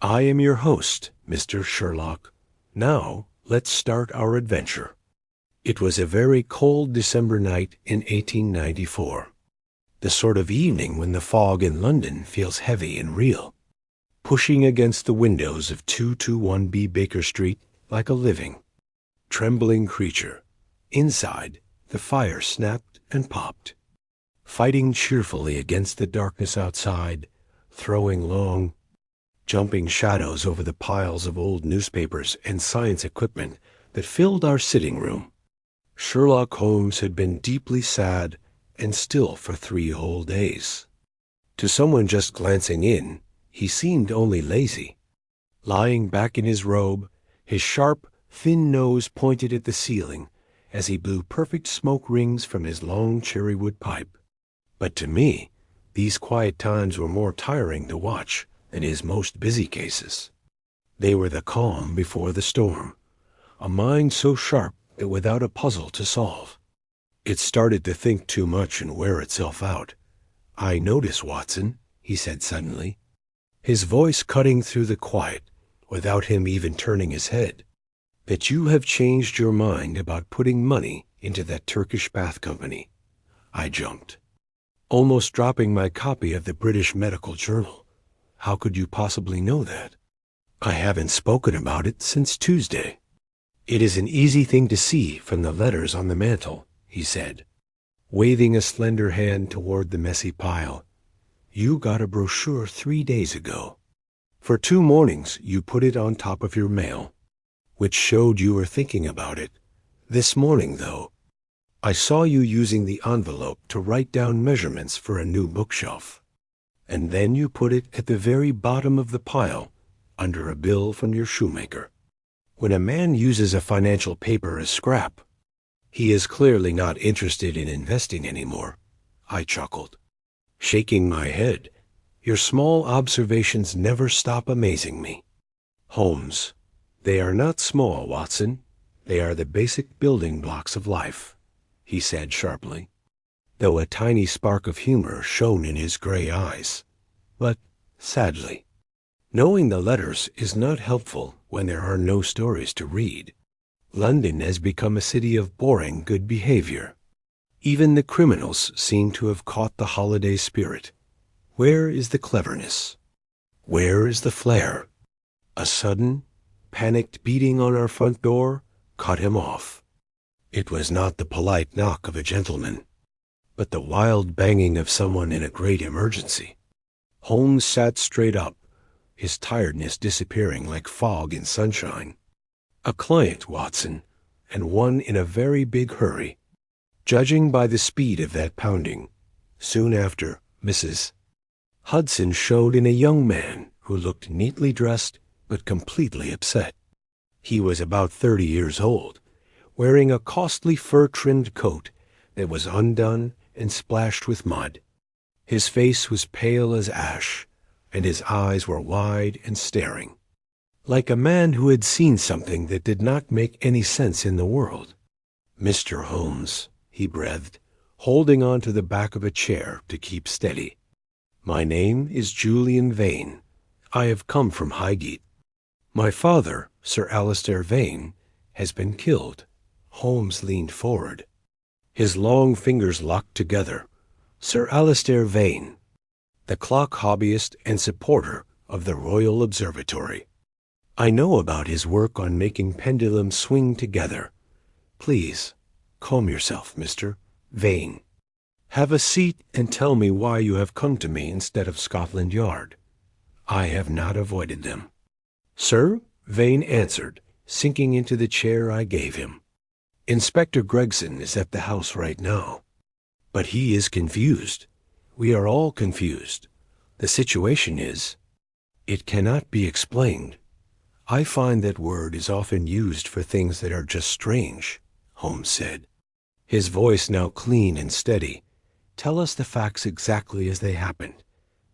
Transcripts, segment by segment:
I am your host, Mr. Sherlock. Now, let's start our adventure. It was a very cold December night in 1894. The sort of evening when the fog in London feels heavy and real, pushing against the windows of 221B Baker Street like a living, trembling creature. Inside, the fire snapped and popped, fighting cheerfully against the darkness outside, throwing long, jumping shadows over the piles of old newspapers and science equipment that filled our sitting room. Sherlock Holmes had been deeply sad and still for 3 whole days. To someone just glancing in, he seemed only lazy. Lying back in his robe, his sharp, thin nose pointed at the ceiling as he blew perfect smoke rings from his long cherrywood pipe. But to me, these quiet times were more tiring to watch than his most busy cases. They were the calm before the storm, a mind so sharp that without a puzzle to solve, it started to think too much and wear itself out. "I notice, Watson," he said suddenly, his voice cutting through the quiet without him even turning his head, "that you have changed your mind about putting money into that Turkish bath company." I jumped, almost dropping my copy of the British Medical Journal. "How could you possibly know that?" "I haven't spoken about it since Tuesday." "It is an easy thing to see from the letters on the mantel," he said, waving a slender hand toward the messy pile. "You got a brochure 3 days ago. For 2 mornings you put it on top of your mail, which showed you were thinking about it. This morning, though, I saw you using the envelope to write down measurements for a new bookshelf. And then you put it at the very bottom of the pile, under a bill from your shoemaker. When a man uses a financial paper as scrap, he is clearly not interested in investing anymore." I chuckled, shaking my head. "Your small observations never stop amazing me." "Holmes, they are not small, Watson. They are the basic building blocks of life," he said sharply, though a tiny spark of humor shone in his gray eyes. But, sadly, knowing the letters is not helpful when there are no stories to read. London has become a city of boring good behavior. Even the criminals seem to have caught the holiday spirit. Where is the cleverness? Where is the flair? A sudden, panicked beating on our front door cut him off. It was not the polite knock of a gentleman, but the wild banging of someone in a great emergency. Holmes sat straight up, his tiredness disappearing like fog in sunshine. "A client, Watson, and one in a very big hurry. Judging by the speed of that pounding, soon after, Mrs. Hudson showed in a young man who looked neatly dressed but completely upset. He was about 30 years old, wearing a costly fur-trimmed coat that was undone and splashed with mud. His face was pale as ash, and his eyes were wide and staring, like a man who had seen something that did not make any sense in the world. "Mr. Holmes," he breathed, holding on to the back of a chair to keep steady. "My name is Julian Vane. I have come from Highgate. My father, Sir Alistair Vane, has been killed." Holmes leaned forward, his long fingers locked together. "Sir Alistair Vane, the clock hobbyist and supporter of the Royal Observatory. I know about his work on making pendulums swing together. Please, calm yourself, Mr. Vane. Have a seat and tell me why you have come to me instead of Scotland Yard. I have not avoided them." "Sir," Vane answered, sinking into the chair I gave him, "Inspector Gregson is at the house right now. But he is confused. We are all confused. The situation is, it cannot be explained. I find that word is often used for things that are just strange," Holmes said, his voice now clean and steady. "Tell us the facts exactly as they happened."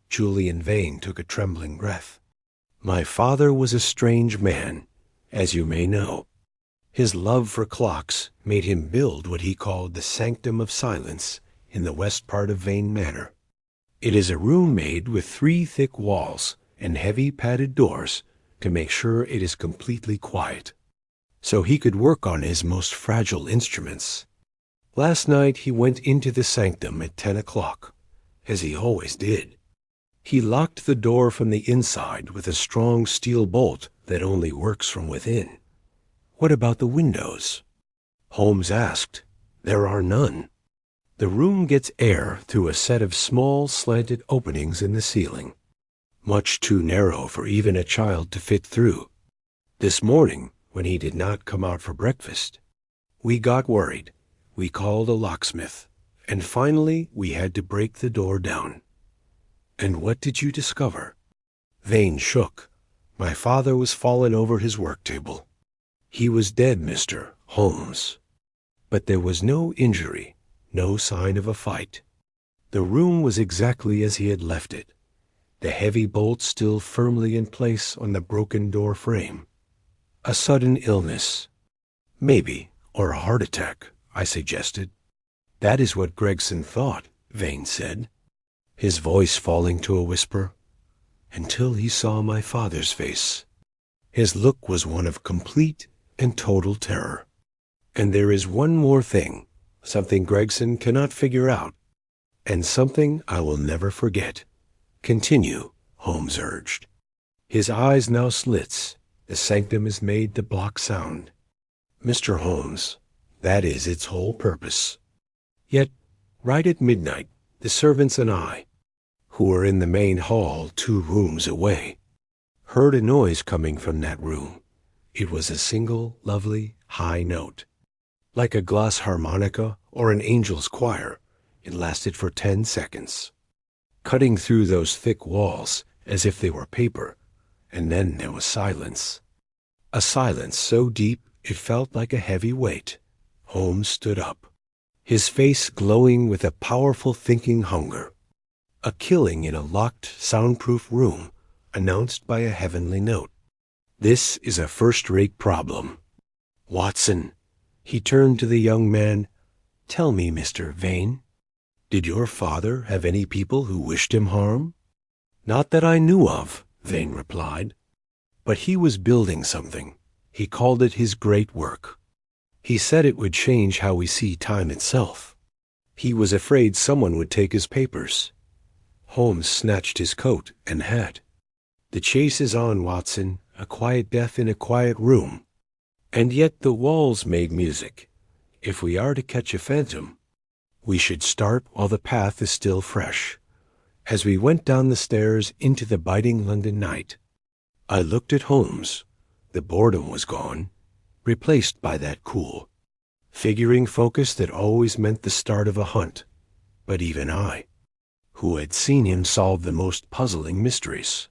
Julian Vane took a trembling breath. "My father was a strange man, as you may know. His love for clocks made him build what he called the Sanctum of Silence in the west part of Vane Manor. It is a room made with 3 thick walls and heavy padded doors to make sure it is completely quiet, so he could work on his most fragile instruments. Last night he went into the sanctum at 10 o'clock, as he always did. He locked the door from the inside with a strong steel bolt that only works from within. What about the windows? Holmes asked. There are none. The room gets air through a set of small slanted openings in the ceiling, much too narrow for even a child to fit through. This morning, when he did not come out for breakfast, we got worried. We called a locksmith, and finally we had to break the door down. And what did you discover? Vane shook. My father was fallen over his work table. He was dead, Mr. Holmes. But there was no injury, no sign of a fight. The room was exactly as he had left it, the heavy bolt still firmly in place on the broken door frame. A sudden illness. Maybe, or a heart attack, I suggested. That is what Gregson thought, Vane said, his voice falling to a whisper, until he saw my father's face. His look was one of complete and total terror. And there is one more thing, something Gregson cannot figure out, and something I will never forget. Continue, Holmes urged. His eyes now slits. The sanctum is made to block sound. Mr. Holmes, that is its whole purpose. Yet, right at midnight, the servants and I, who were in the main hall 2 rooms away, heard a noise coming from that room. It was a single, lovely, high note. Like a glass harmonica or an angel's choir, it lasted for 10 seconds, cutting through those thick walls as if they were paper, and then there was silence. A silence so deep it felt like a heavy weight. Holmes stood up, his face glowing with a powerful thinking hunger. A killing in a locked, soundproof room, announced by a heavenly note. This is a first-rate problem. Watson, he turned to the young man. Tell me, Mr. Vane, did your father have any people who wished him harm? Not that I knew of, Vane replied. But he was building something. He called it his great work. He said it would change how we see time itself. He was afraid someone would take his papers. Holmes snatched his coat and hat. The chase is on, Watson, a quiet death in a quiet room. And yet the walls made music. If we are to catch a phantom, we should start while the path is still fresh. As we went down the stairs into the biting London night, I looked at Holmes. The boredom was gone, replaced by that cool, figuring focus that always meant the start of a hunt. But even I, who had seen him solve the most puzzling mysteries,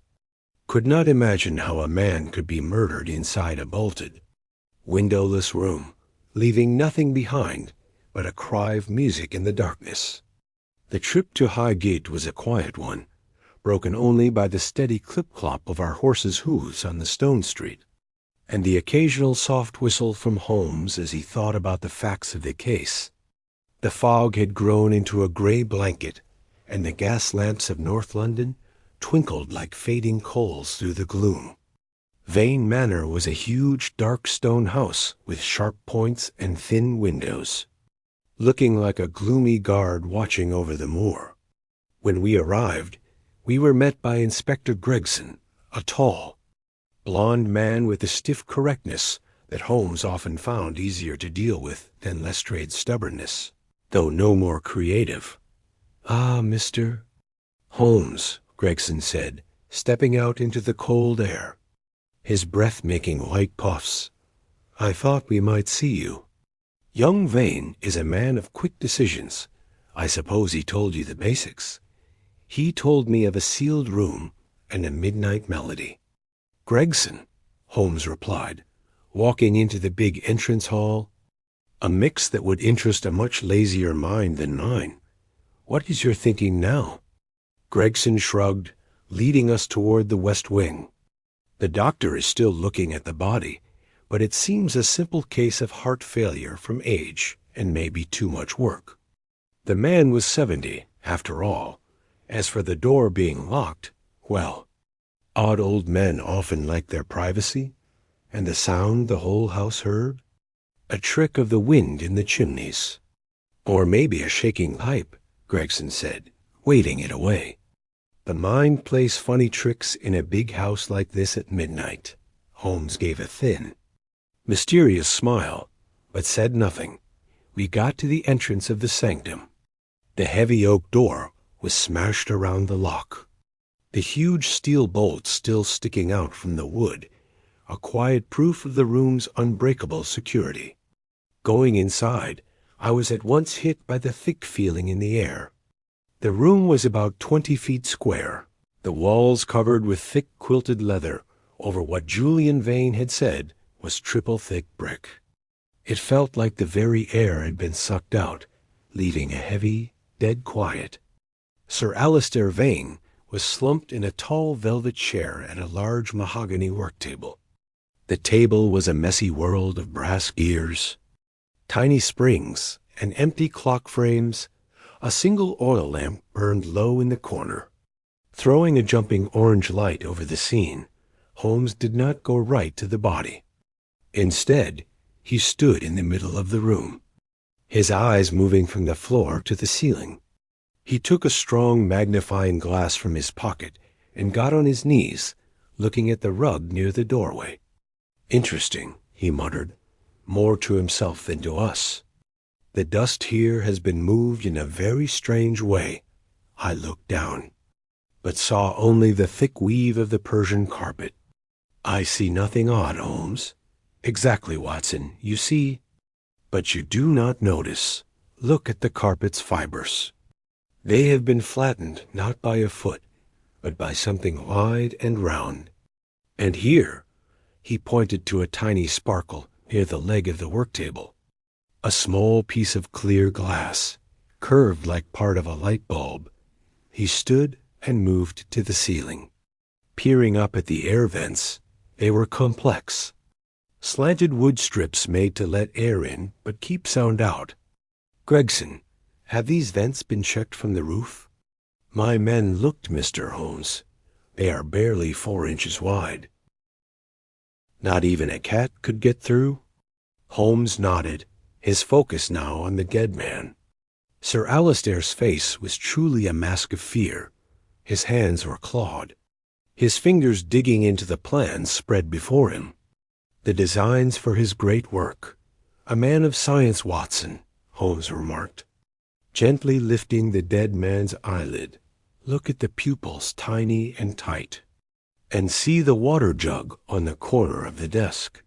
could not imagine how a man could be murdered inside a bolted, windowless room, leaving nothing behind but a cry of music in the darkness. The trip to Highgate was a quiet one, broken only by the steady clip-clop of our horses' hoofs on the stone street, and the occasional soft whistle from Holmes as he thought about the facts of the case. The fog had grown into a gray blanket, and the gas lamps of North London twinkled like fading coals through the gloom. Vane Manor was a huge, dark stone house with sharp points and thin windows, looking like a gloomy guard watching over the moor. When we arrived, we were met by Inspector Gregson, a tall, blond man with a stiff correctness that Holmes often found easier to deal with than Lestrade's stubbornness, though no more creative. "Ah, Mr. Holmes," Gregson said, stepping out into the cold air, his breath making white puffs. "I thought we might see you. Young Vane is a man of quick decisions. I suppose he told you the basics. He told me of a sealed room and a midnight melody." "Gregson," Holmes replied, walking into the big entrance hall. "A mix that would interest a much lazier mind than mine. What is your thinking now?" Gregson shrugged, leading us toward the west wing. "The doctor is still looking at the body, but it seems a simple case of heart failure from age and maybe too much work. The man was 70, after all. As for the door being locked, well, Odd old men often like their privacy, and the sound the whole house heard? A trick of the wind in the chimneys. Or maybe a shaking pipe, Gregson said, waving it away. The mind plays funny tricks in a big house like this at midnight. Holmes gave a thin, mysterious smile, but said nothing. We got to the entrance of the sanctum. The heavy oak door was smashed around the lock, the huge steel bolts still sticking out from the wood, a quiet proof of the room's unbreakable security. Going inside, I was at once hit by the thick feeling in the air. The room was about 20 feet square, the walls covered with thick quilted leather over what Julian Vane had said was triple-thick brick. It felt like the very air had been sucked out, leaving a heavy, dead quiet. Sir Alistair Vane was slumped in a tall velvet chair at a large mahogany work table. The table was a messy world of brass gears, tiny springs, and empty clock frames. A single oil lamp burned low in the corner. Throwing a jumping orange light over the scene, Holmes did not go right to the body. Instead, he stood in the middle of the room, his eyes moving from the floor to the ceiling. He took a strong magnifying glass from his pocket and got on his knees, looking at the rug near the doorway. "Interesting," he muttered, more to himself than to us. "The dust here has been moved in a very strange way." I looked down, but saw only the thick weave of the Persian carpet. "I see nothing odd, Holmes." "Exactly, Watson. You see, but you do not notice. Look at the carpet's fibers. They have been flattened not by a foot, but by something wide and round. And here," he pointed to a tiny sparkle near the leg of the work table, "a small piece of clear glass, curved like part of a light bulb." He stood and moved to the ceiling, peering up at the air vents. They were complex, slanted wood strips made to let air in but keep sound out. "Gregson, have these vents been checked from the roof?" "My men looked, Mr. Holmes. They are barely 4 inches wide." "Not even a cat could get through?" Holmes nodded, his focus now on the dead man. Sir Alistair's face was truly a mask of fear. His hands were clawed, his fingers digging into the plans spread before him. "The designs for his great work. A man of science, Watson," Holmes remarked, gently lifting the dead man's eyelid. "Look at the pupils, tiny and tight. And see the water jug on the corner of the desk."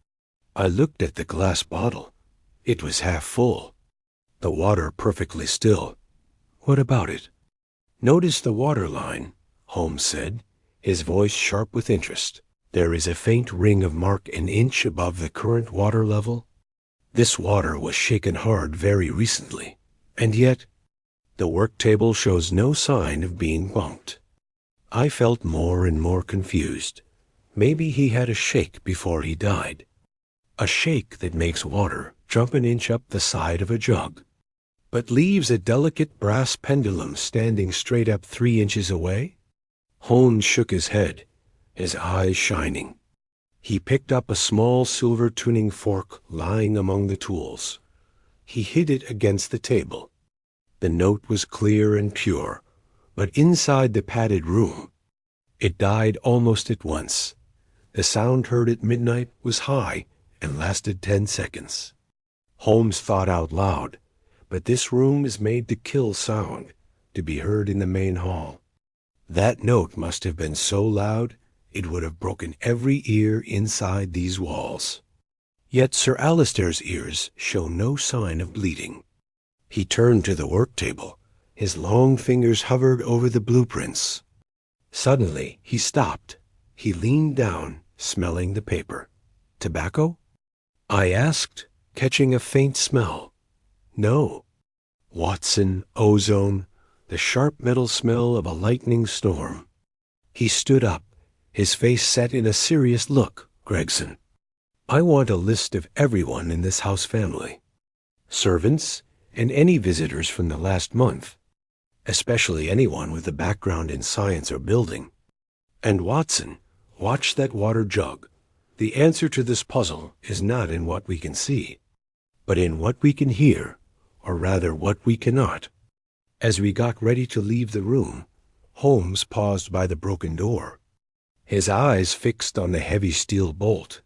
I looked at the glass bottle. It was half full, the water perfectly still. "What about it?" "Notice the water line," Holmes said, his voice sharp with interest. "There is a faint ring of mark an inch above the current water level. This water was shaken hard very recently, and yet the work table shows no sign of being bumped." I felt more and more confused. Maybe he had a shake before he died. A shake that makes water jump an inch up the side of a jug, but leaves a delicate brass pendulum standing straight up 3 inches away? Holmes shook his head, his eyes shining. He picked up a small silver tuning fork lying among the tools. He hid it against the table. The note was clear and pure, but inside the padded room, it died almost at once. The sound heard at midnight was high and lasted 10 seconds. Holmes thought out loud, but this room is made to kill sound, to be heard in the main hall. That note must have been so loud it would have broken every ear inside these walls. Yet Sir Alistair's ears show no sign of bleeding. He turned to the work table. His long fingers hovered over the blueprints. Suddenly he stopped. He leaned down, smelling the paper. "Tobacco?" I asked, catching a faint smell. "No." "Watson, ozone, the sharp metal smell of a lightning storm." He stood up, his face set in a serious look. "Gregson, I want a list of everyone in this house family. Servants and any visitors from the last month, especially anyone with a background in science or building. And Watson, Watch that water jug. The answer to this puzzle is not in what we can see, but in what we can hear, or rather what we cannot. As we got ready to leave the room, Holmes paused by the broken door, his eyes fixed on the heavy steel bolt.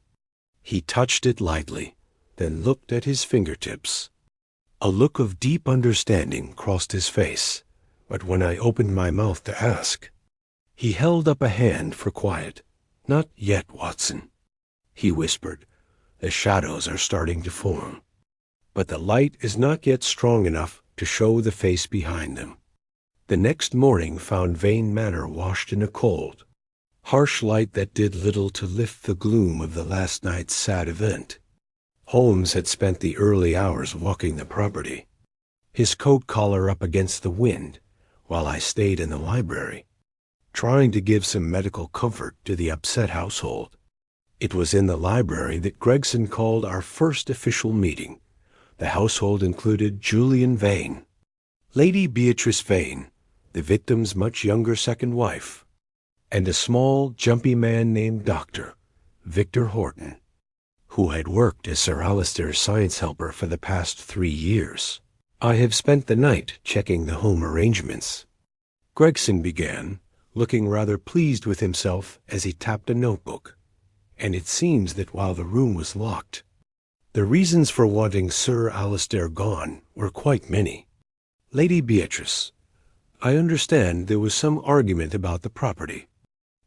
He touched it lightly, then looked at his fingertips. A look of deep understanding crossed his face, but when I opened my mouth to ask, he held up a hand for quiet. "Not yet, Watson," he whispered. "The shadows are starting to form, but the light is not yet strong enough to show the face behind them." The next morning found Vane Manor washed in a cold, harsh light that did little to lift the gloom of the last night's sad event. Holmes had spent the early hours walking the property, his coat collar up against the wind, while I stayed in the library, trying to give some medical comfort to the upset household. It was in the library that Gregson called our first official meeting. The household included Julian Vane, Lady Beatrice Vane, the victim's much younger second wife, and a small, jumpy man named Dr. Victor Horton, who had worked as Sir Alister's science helper for the past 3 years. "I have spent the night checking the home arrangements," Gregson began, looking rather pleased with himself as he tapped a notebook. "And it seems that while the room was locked, the reasons for wanting Sir Alister gone were quite many. Lady Beatrice, I understand there was some argument about the property.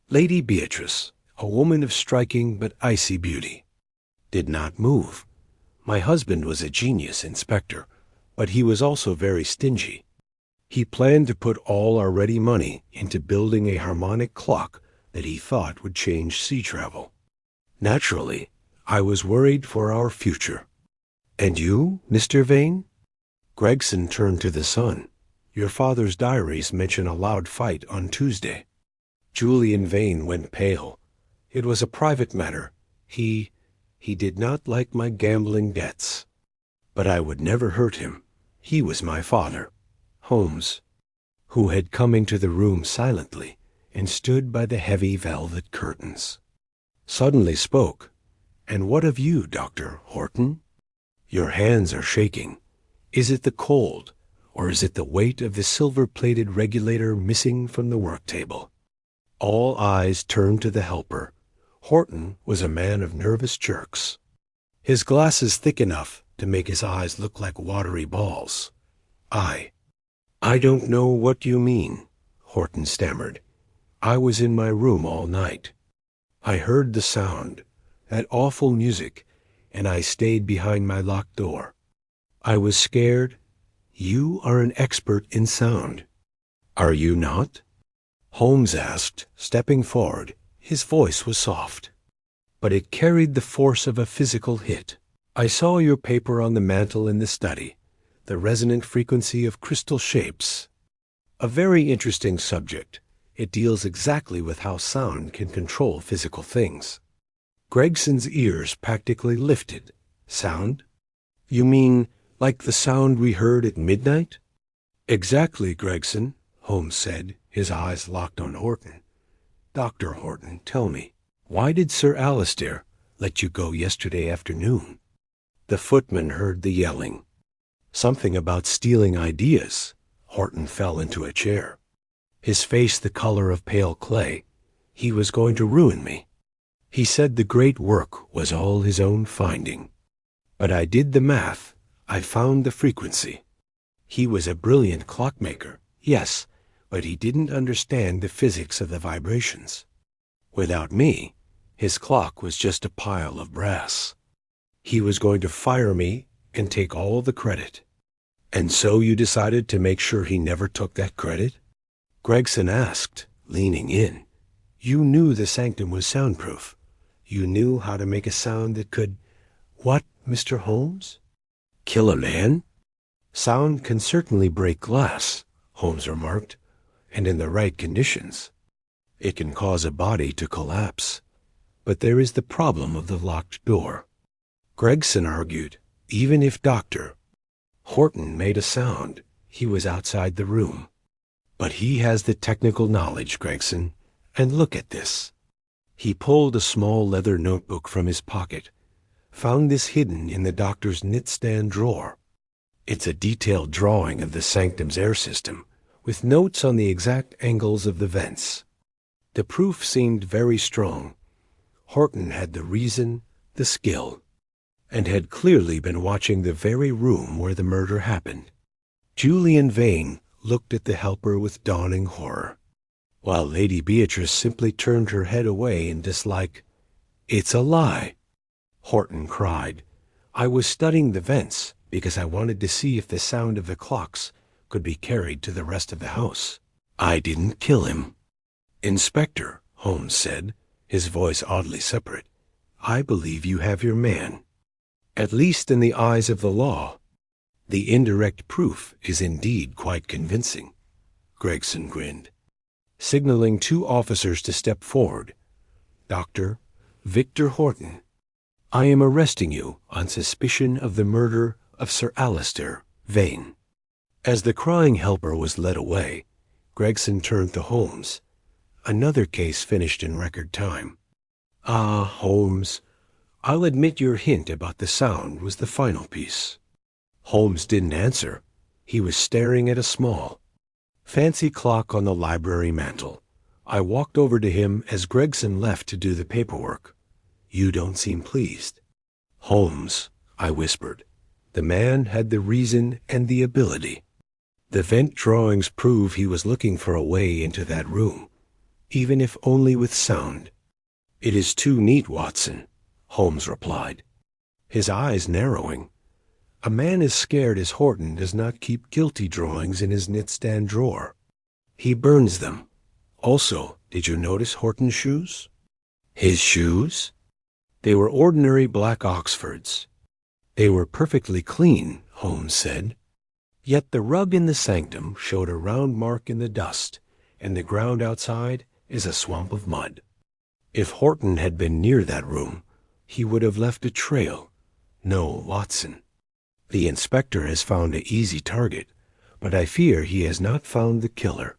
Lady Beatrice, a woman of striking but icy beauty, did not move. My husband was a genius inspector, but he was also very stingy. He planned to put all our ready money into building a harmonic clock that he thought would change sea travel. Naturally, I was worried for our future." "And you, Mr. Vane?" Gregson turned to the son. "Your father's diaries mention a loud fight on Tuesday." Julian Vane went pale. "It was a private matter. He did not like my gambling debts. But I would never hurt him. He was my father." Holmes, who had come into the room silently and stood by the heavy velvet curtains, suddenly spoke. "And what of you, Dr. Horton? Your hands are shaking. Is it the cold, or is it the weight of the silver-plated regulator missing from the work table?" All eyes turned to the helper. Horton was a man of nervous jerks, his glasses thick enough to make his eyes look like watery balls. I don't know what you mean," Horton stammered. "I was in my room all night. I heard the sound, that awful music, and I stayed behind my locked door. I was scared. You are an expert in sound." "Are you not?" Holmes asked, stepping forward. His voice was soft, but it carried the force of a physical hit. "I saw your paper on the mantel in the study, the resonant frequency of crystal shapes. A very interesting subject. It deals exactly with how sound can control physical things." Gregson's ears practically lifted. "Sound? You mean like the sound we heard at midnight?" "Exactly, Gregson," Holmes said, his eyes locked on Horton. "Dr. Horton, tell me, why did Sir Alister let you go yesterday afternoon?" The footman heard the yelling. "Something about stealing ideas." Horton fell into a chair, his face the color of pale clay. "He was going to ruin me. He said the great work was all his own finding. But I did the math. I found the frequency. He was a brilliant clockmaker, yes, but he didn't understand the physics of the vibrations. Without me, his clock was just a pile of brass. He was going to fire me and take all the credit." "And so you decided to make sure he never took that credit?" Gregson asked, leaning in. "You knew the sanctum was soundproof. You knew how to make a sound that could—" "What, Mr. Holmes?" "Kill a man?" "Sound can certainly break glass," Holmes remarked, "and in the right conditions. It can cause a body to collapse. But there is the problem of the locked door." Gregson argued, even if Dr. Horton made a sound, he was outside the room. "But he has the technical knowledge, Gregson, and look at this." He pulled a small leather notebook from his pocket, found this hidden in the doctor's knitstand drawer. It's a detailed drawing of the sanctum's air system, with notes on the exact angles of the vents. The proof seemed very strong. Horton had the reason, the skill, and had clearly been watching the very room where the murder happened. Julian Vane looked at the helper with dawning horror, while Lady Beatrice simply turned her head away in dislike. "It's a lie!" Horton cried. "I was studying the vents because I wanted to see if the sound of the clocks could be carried to the rest of the house. I didn't kill him." "Inspector," Holmes said, his voice oddly separate, "I believe you have your man. At least in the eyes of the law. The indirect proof is indeed quite convincing." Gregson grinned, signaling 2 officers to step forward. "Dr. Victor Horton, I am arresting you on suspicion of the murder of Sir Alistair Vane." As the crying helper was led away, Gregson turned to Holmes. Another case finished in record time. "Ah, Holmes, I'll admit your hint about the sound was the final piece." Holmes didn't answer. He was staring at a small, fancy clock on the library mantel. I walked over to him as Gregson left to do the paperwork. "You don't seem pleased." "Holmes," I whispered, "the man had the reason and the ability. The vent drawings prove he was looking for a way into that room, even if only with sound." "It is too neat, Watson," Holmes replied, his eyes narrowing. "A man as scared as Horton does not keep guilty drawings in his knitstand drawer. He burns them. Also, did you notice Horton's shoes?" "His shoes?" "They were ordinary black Oxfords." "They were perfectly clean," Holmes said. "Yet the rug in the sanctum showed a round mark in the dust, and the ground outside is a swamp of mud. If Horton had been near that room, he would have left a trail. No, Watson. The inspector has found an easy target, but I fear he has not found the killer.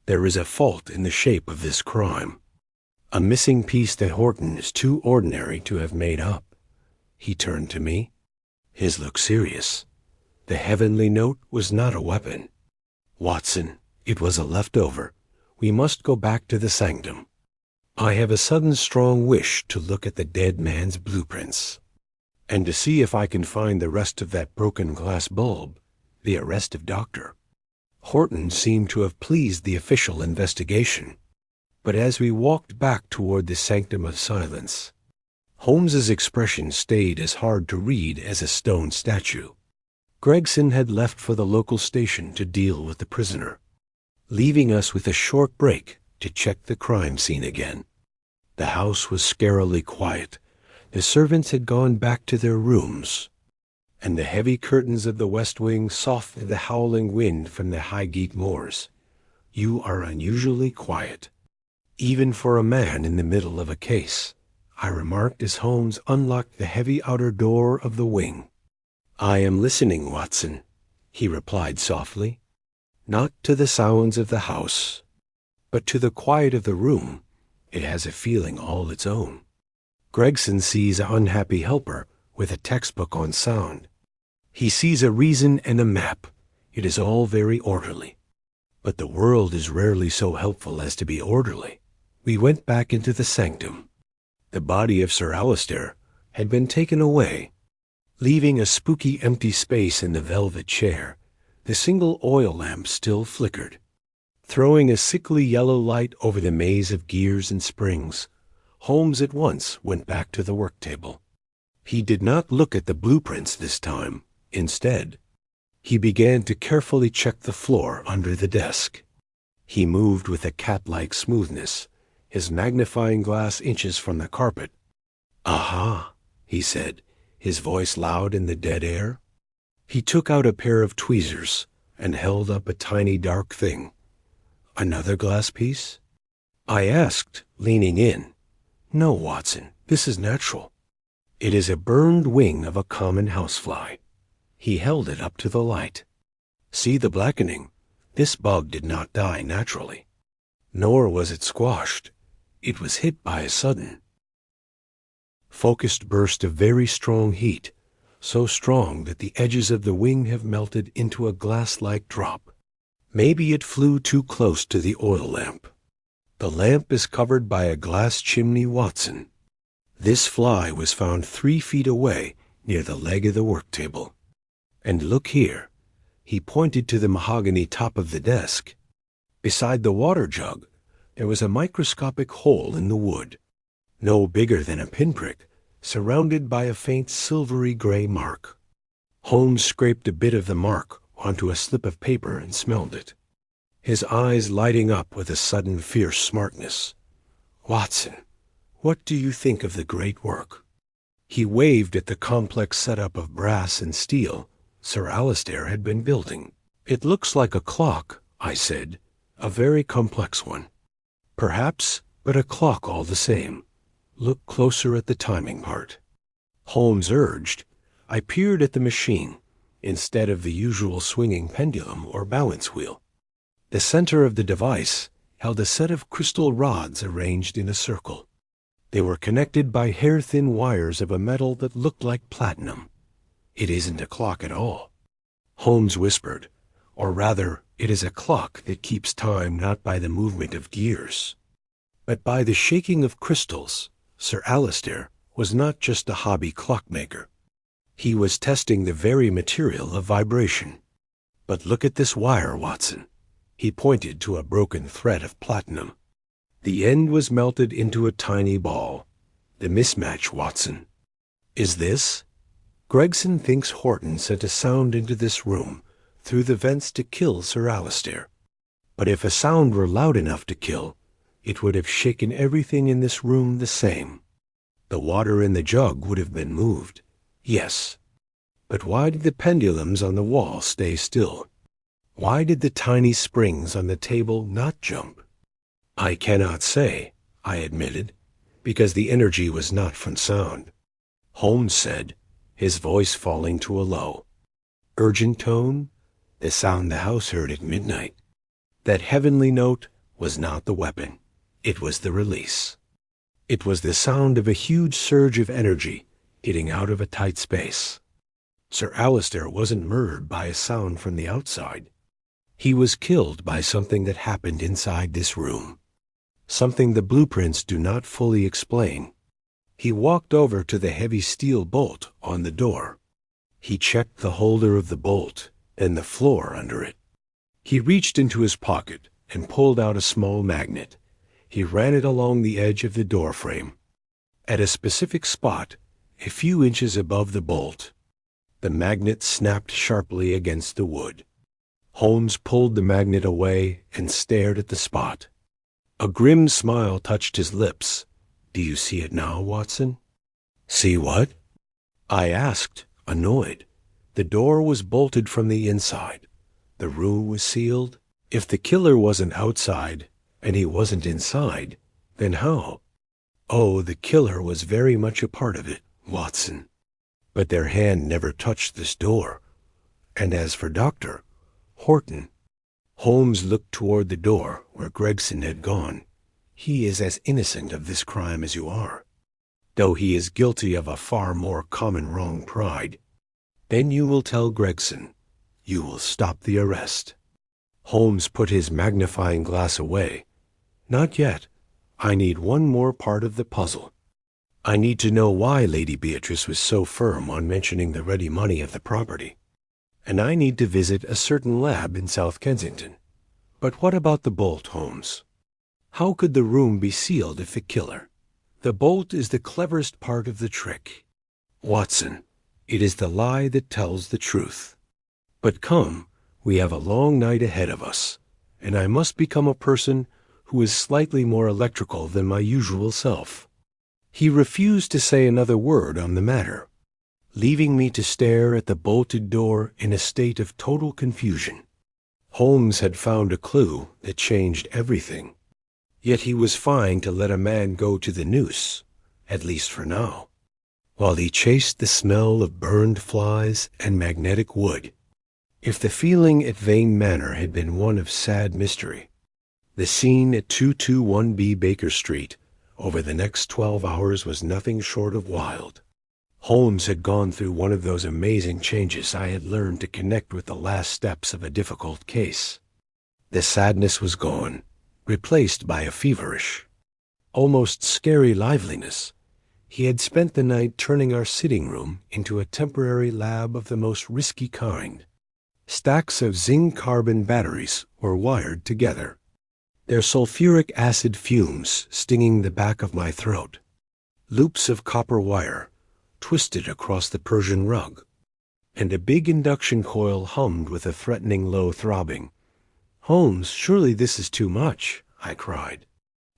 There is a fault in the shape of this crime, a missing piece that Horton is too ordinary to have made up." He turned to me. His look serious. "The heavenly note was not a weapon, Watson. It was a leftover. We must go back to the sanctum. I have a sudden strong wish to look at the dead man's blueprints, and to see if I can find the rest of that broken glass bulb, the arrest of Doctor." Horton seemed to have pleased the official investigation, but as we walked back toward the sanctum of silence, Holmes's expression stayed as hard to read as a stone statue. Gregson had left for the local station to deal with the prisoner, leaving us with a short break to check the crime scene again. The house was scarily quiet. The servants had gone back to their rooms, and the heavy curtains of the west wing softened the howling wind from the Highgate moors. "You are unusually quiet, even for a man in the middle of a case," I remarked as Holmes unlocked the heavy outer door of the wing. "I am listening, Watson," he replied softly. "Not to the sounds of the house, but to the quiet of the room. It has a feeling all its own. Gregson sees an unhappy helper with a textbook on sound. He sees a reason and a map. It is all very orderly. But the world is rarely so helpful as to be orderly." We went back into the sanctum. The body of Sir Alistair had been taken away, leaving a spooky empty space in the velvet chair. The single oil lamp still flickered, throwing a sickly yellow light over the maze of gears and springs. Holmes at once went back to the work table. He did not look at the blueprints this time. Instead, he began to carefully check the floor under the desk. He moved with a cat-like smoothness, his magnifying glass inches from the carpet. "Aha," he said, his voice loud in the dead air. He took out a pair of tweezers and held up a tiny dark thing. "Another glass piece?" I asked, leaning in. "No, Watson, this is natural. It is a burned wing of a common housefly." He held it up to the light. "See the blackening? This bug did not die naturally. Nor was it squashed. It was hit by a sudden, focused burst of very strong heat, so strong that the edges of the wing have melted into a glass-like drop. Maybe it flew too close to the oil lamp. The lamp is covered by a glass chimney, Watson. This fly was found 3 feet away near the leg of the work table. And look here. He pointed to the mahogany top of the desk. Beside the water jug, there was a microscopic hole in the wood, no bigger than a pinprick, surrounded by a faint silvery gray mark. Holmes scraped a bit of the mark onto a slip of paper and smelled it, his eyes lighting up with a sudden fierce smartness. "Watson, what do you think of the great work?" He waved at the complex setup of brass and steel Sir Alistair had been building. "It looks like a clock," I said, "a very complex one." "Perhaps, but a clock all the same. Look closer at the timing part," Holmes urged. I peered at the machine, instead of the usual swinging pendulum or balance wheel. The center of the device held a set of crystal rods arranged in a circle. They were connected by hair-thin wires of a metal that looked like platinum. "It isn't a clock at all," Holmes whispered. "Or rather, it is a clock that keeps time not by the movement of gears, but by the shaking of crystals." Sir Alistair was not just a hobby clockmaker. He was testing the very material of vibration. "But look at this wire, Watson." He pointed to a broken thread of platinum. The end was melted into a tiny ball. "The mismatch, Watson." "Is this?" "Gregson thinks Horton sent a sound into this room through the vents to kill Sir Alistair. But if a sound were loud enough to kill, it would have shaken everything in this room the same. The water in the jug would have been moved, yes. But why did the pendulums on the wall stay still? Why did the tiny springs on the table not jump?" "I cannot say," I admitted, "because the energy was not from sound." Holmes said, his voice falling to a low, urgent tone, the sound the house heard at midnight. That heavenly note was not the weapon. It was the release. It was the sound of a huge surge of energy getting out of a tight space. Sir Alistair wasn't murdered by a sound from the outside. He was killed by something that happened inside this room, something the blueprints do not fully explain. He walked over to the heavy steel bolt on the door. He checked the holder of the bolt and the floor under it. He reached into his pocket and pulled out a small magnet. He ran it along the edge of the door frame. At a specific spot, a few inches above the bolt, the magnet snapped sharply against the wood. Holmes pulled the magnet away and stared at the spot. A grim smile touched his lips. "Do you see it now, Watson?" "See what?" I asked, annoyed. The door was bolted from the inside. The room was sealed. If the killer wasn't outside, and he wasn't inside, then how? "Oh, the killer was very much a part of it, Watson. But their hand never touched this door. And as for Dr. Horton," Holmes looked toward the door where Gregson had gone, "he is as innocent of this crime as you are, though he is guilty of a far more common wrong, pride. Then you will tell Gregson. You will stop the arrest." Holmes put his magnifying glass away. "Not yet. I need one more part of the puzzle. I need to know why Lady Beatrice was so firm on mentioning the ready money of the property. And I need to visit a certain lab in South Kensington. But what about the bolt, Holmes? How could the room be sealed if the killer? The bolt is the cleverest part of the trick. Watson, it is the lie that tells the truth. But come, we have a long night ahead of us, and I must become a person who is slightly more electrical than my usual self." He refused to say another word on the matter, leaving me to stare at the bolted door in a state of total confusion. Holmes had found a clue that changed everything. Yet he was fine to let a man go to the noose, at least for now, while he chased the smell of burned flies and magnetic wood. If the feeling at Vane Manor had been one of sad mystery, the scene at 221B Baker Street over the next 12 hours was nothing short of wild. Holmes had gone through one of those amazing changes I had learned to connect with the last steps of a difficult case. The sadness was gone, replaced by a feverish, almost scary liveliness. He had spent the night turning our sitting room into a temporary lab of the most risky kind. Stacks of zinc-carbon batteries were wired together, their sulfuric acid fumes stinging the back of my throat. Loops of copper wire twisted across the Persian rug, and a big induction coil hummed with a threatening low throbbing. "Holmes, surely this is too much," I cried,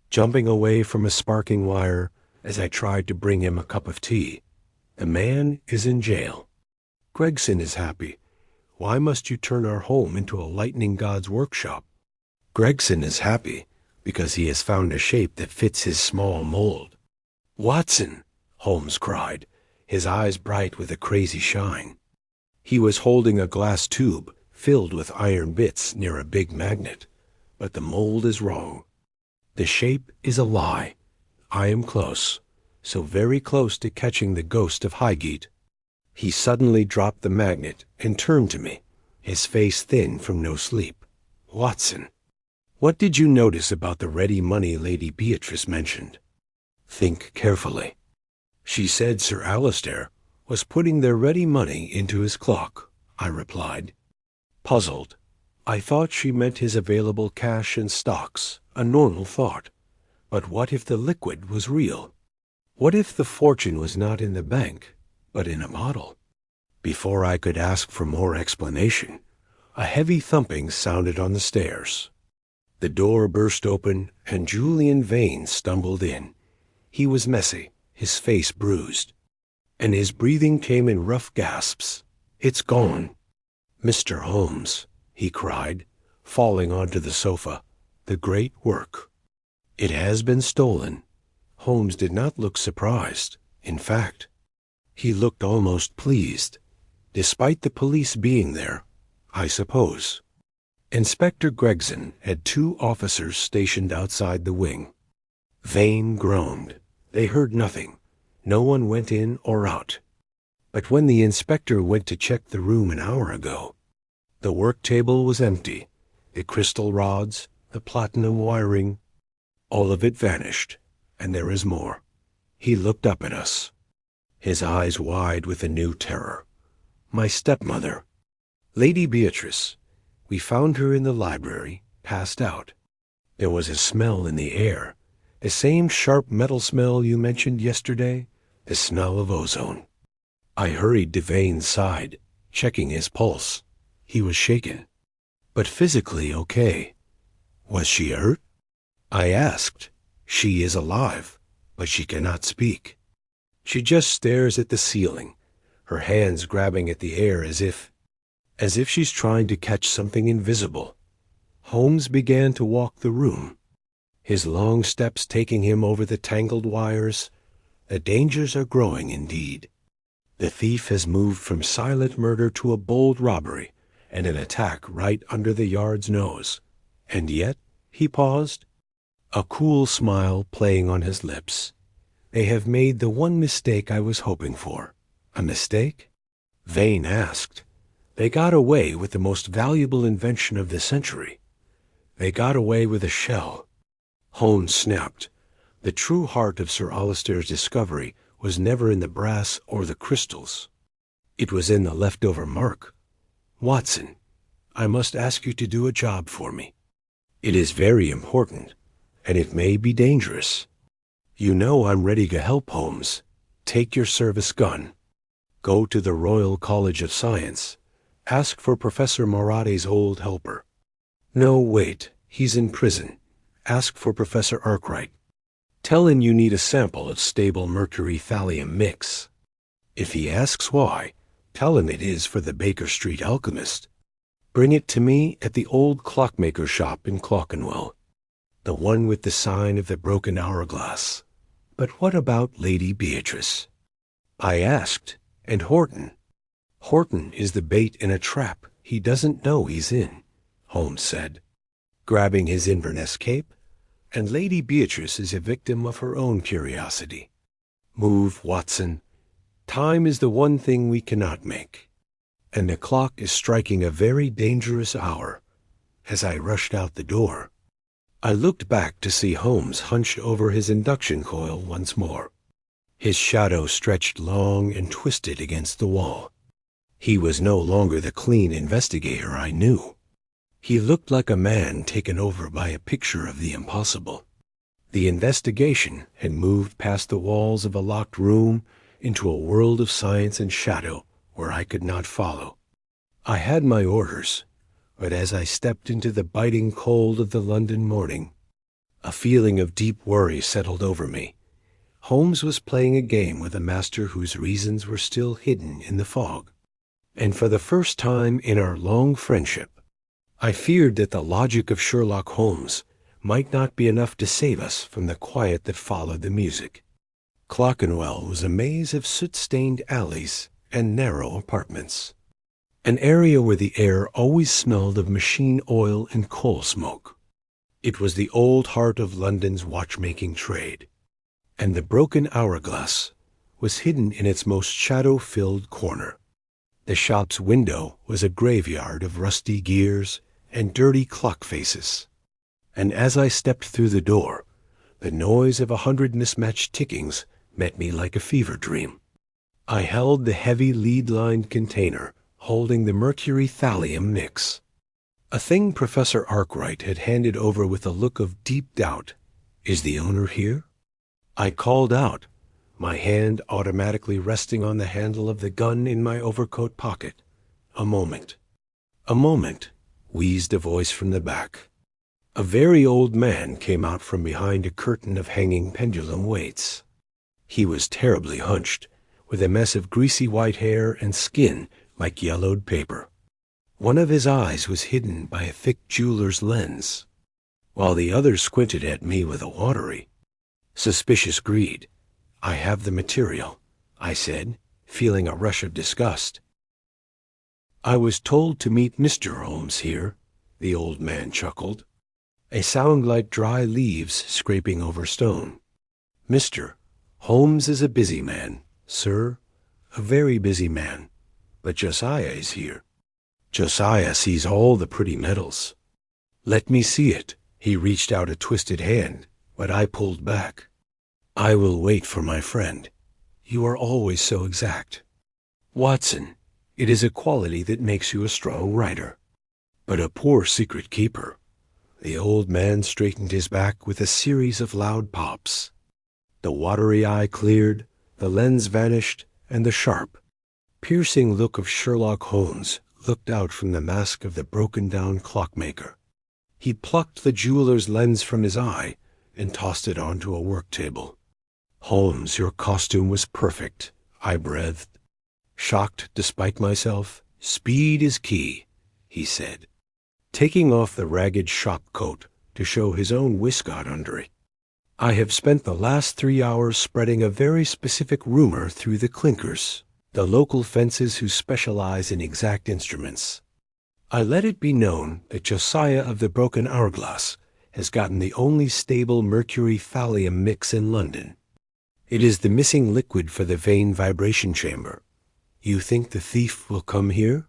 jumping away from a sparking wire as I tried to bring him a cup of tea. "The man is in jail. Gregson is happy. Why must you turn our home into a lightning god's workshop?" "Gregson is happy because he has found a shape that fits his small mold." "Watson!" Holmes cried, his eyes bright with a crazy shine. He was holding a glass tube filled with iron bits near a big magnet. "But the mold is wrong. The shape is a lie. I am close, so very close to catching the ghost of Highgate." He suddenly dropped the magnet and turned to me, his face thin from no sleep. "Watson, what did you notice about the ready money Lady Beatrice mentioned?" "Think carefully." "She said Sir Alistair was putting their ready money into his clock," I replied, puzzled. I thought she meant his available cash and stocks, a normal thought. But what if the liquid was real? What if the fortune was not in the bank, but in a bottle? Before I could ask for more explanation, a heavy thumping sounded on the stairs. The door burst open, and Julian Vane stumbled in. He was messy, his face bruised, and his breathing came in rough gasps. "It's gone." "Mr. Holmes," he cried, falling onto the sofa, "the great work. It has been stolen." Holmes did not look surprised. In fact, he looked almost pleased, despite the police being there, I suppose. Inspector Gregson had 2 officers stationed outside the wing. Vane groaned. They heard nothing. No one went in or out. But when the inspector went to check the room an hour ago, the work table was empty. The crystal rods, the platinum wiring, all of it vanished. And there is more. He looked up at us, his eyes wide with a new terror. "My stepmother, Lady Beatrice. We found her in the library, passed out. There was a smell in the air, the same sharp metal smell you mentioned yesterday, the smell of ozone." I hurried to Vane's side, checking his pulse. He was shaken, but physically okay. "Was she hurt?" I asked. "She is alive, but she cannot speak. She just stares at the ceiling, her hands grabbing at the air as if she's trying to catch something invisible." Holmes began to walk the room, his long steps taking him over the tangled wires. "The dangers are growing indeed. The thief has moved from silent murder to a bold robbery and an attack right under the yard's nose. And yet," he paused, a cool smile playing on his lips, "they have made the one mistake I was hoping for." "A mistake?" Vane asked. "They got away with the most valuable invention of the century. They got away with a shell." Holmes snapped. The true heart of Sir Alistair's discovery was never in the brass or the crystals. It was in the leftover mark. "Watson, I must ask you to do a job for me. It is very important, and it may be dangerous. You know I'm ready to help, Holmes. Take your service gun. Go to the Royal College of Science. Ask for Professor Moratti's old helper. No, wait, he's in prison. Ask for Professor Arkwright. Tell him you need a sample of stable mercury-thallium mix. If he asks why, tell him it is for the Baker Street alchemist. Bring it to me at the old clockmaker shop in Clerkenwell, the one with the sign of the broken hourglass." "But what about Lady Beatrice?" I asked. "And Horton?" "Horton is the bait in a trap he doesn't know he's in," Holmes said, grabbing his Inverness cape. and Lady Beatrice is a victim of her own curiosity. Move, Watson. Time is the one thing we cannot make. And the clock is striking a very dangerous hour. As I rushed out the door, I looked back to see Holmes hunched over his induction coil once more. His shadow stretched long and twisted against the wall. He was no longer the clean investigator I knew. He looked like a man taken over by a picture of the impossible. The investigation had moved past the walls of a locked room into a world of science and shadow where I could not follow. I had my orders, but as I stepped into the biting cold of the London morning, a feeling of deep worry settled over me. Holmes was playing a game with a master whose reasons were still hidden in the fog. And for the first time in our long friendship, I feared that the logic of Sherlock Holmes might not be enough to save us from the quiet that followed the music. Clerkenwell was a maze of soot-stained alleys and narrow apartments, an area where the air always smelled of machine oil and coal smoke. It was the old heart of London's watchmaking trade, and the broken hourglass was hidden in its most shadow-filled corner. The shop's window was a graveyard of rusty gears and dirty clock faces, and as I stepped through the door, the noise of 100 mismatched tickings met me like a fever dream. I held the heavy lead-lined container holding the mercury thallium mix, a thing Professor Arkwright had handed over with a look of deep doubt. "Is the owner here?" I called out, my hand automatically resting on the handle of the gun in my overcoat pocket. "A moment." "A moment," wheezed a voice from the back. A very old man came out from behind a curtain of hanging pendulum weights. He was terribly hunched, with a mess of greasy white hair and skin like yellowed paper. One of his eyes was hidden by a thick jeweler's lens, while the other squinted at me with a watery, suspicious greed. "I have the material," I said, feeling a rush of disgust. "I was told to meet Mr. Holmes here," the old man chuckled, a sound like dry leaves scraping over stone. "Mr. Holmes is a busy man, sir, a very busy man, but Josiah is here. Josiah sees all the pretty metals." "Let me see it." He reached out a twisted hand, but I pulled back. "I will wait for my friend. You are always so exact. Watson, it is a quality that makes you a strong writer, but a poor secret keeper." The old man straightened his back with a series of loud pops. The watery eye cleared, the lens vanished, and the sharp, piercing look of Sherlock Holmes looked out from the mask of the broken-down clockmaker. He plucked the jeweler's lens from his eye and tossed it onto a work table. "Holmes, your costume was perfect," I breathed. Shocked despite myself. "Speed is key," he said, taking off the ragged shop coat to show his own waistcoat under it. "I have spent the last 3 hours spreading a very specific rumor through the clinkers, the local fences who specialize in exact instruments. I let it be known that Josiah of the Broken Hourglass has gotten the only stable mercury thallium mix in London. It is the missing liquid for the vane vibration chamber. You think the thief will come here?"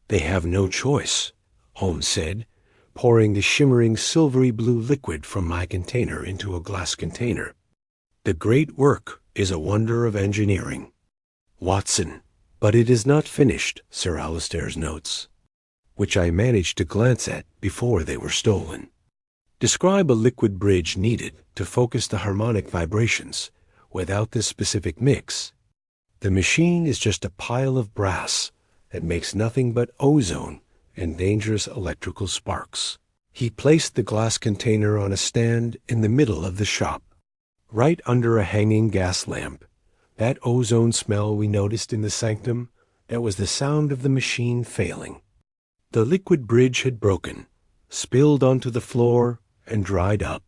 "They have no choice," Holmes said, pouring the shimmering silvery blue liquid from my container into a glass container. "The great work is a wonder of engineering, Watson, but it is not finished," Sir Alistair's notes, which I managed to glance at before they were stolen, describe a liquid bridge needed to focus the harmonic vibrations without this specific mix. The machine is just a pile of brass that makes nothing but ozone and dangerous electrical sparks. He placed the glass container on a stand in the middle of the shop, right under a hanging gas lamp. That ozone smell we noticed in the sanctum, that was the sound of the machine failing. The liquid bridge had broken, spilled onto the floor, and dried up,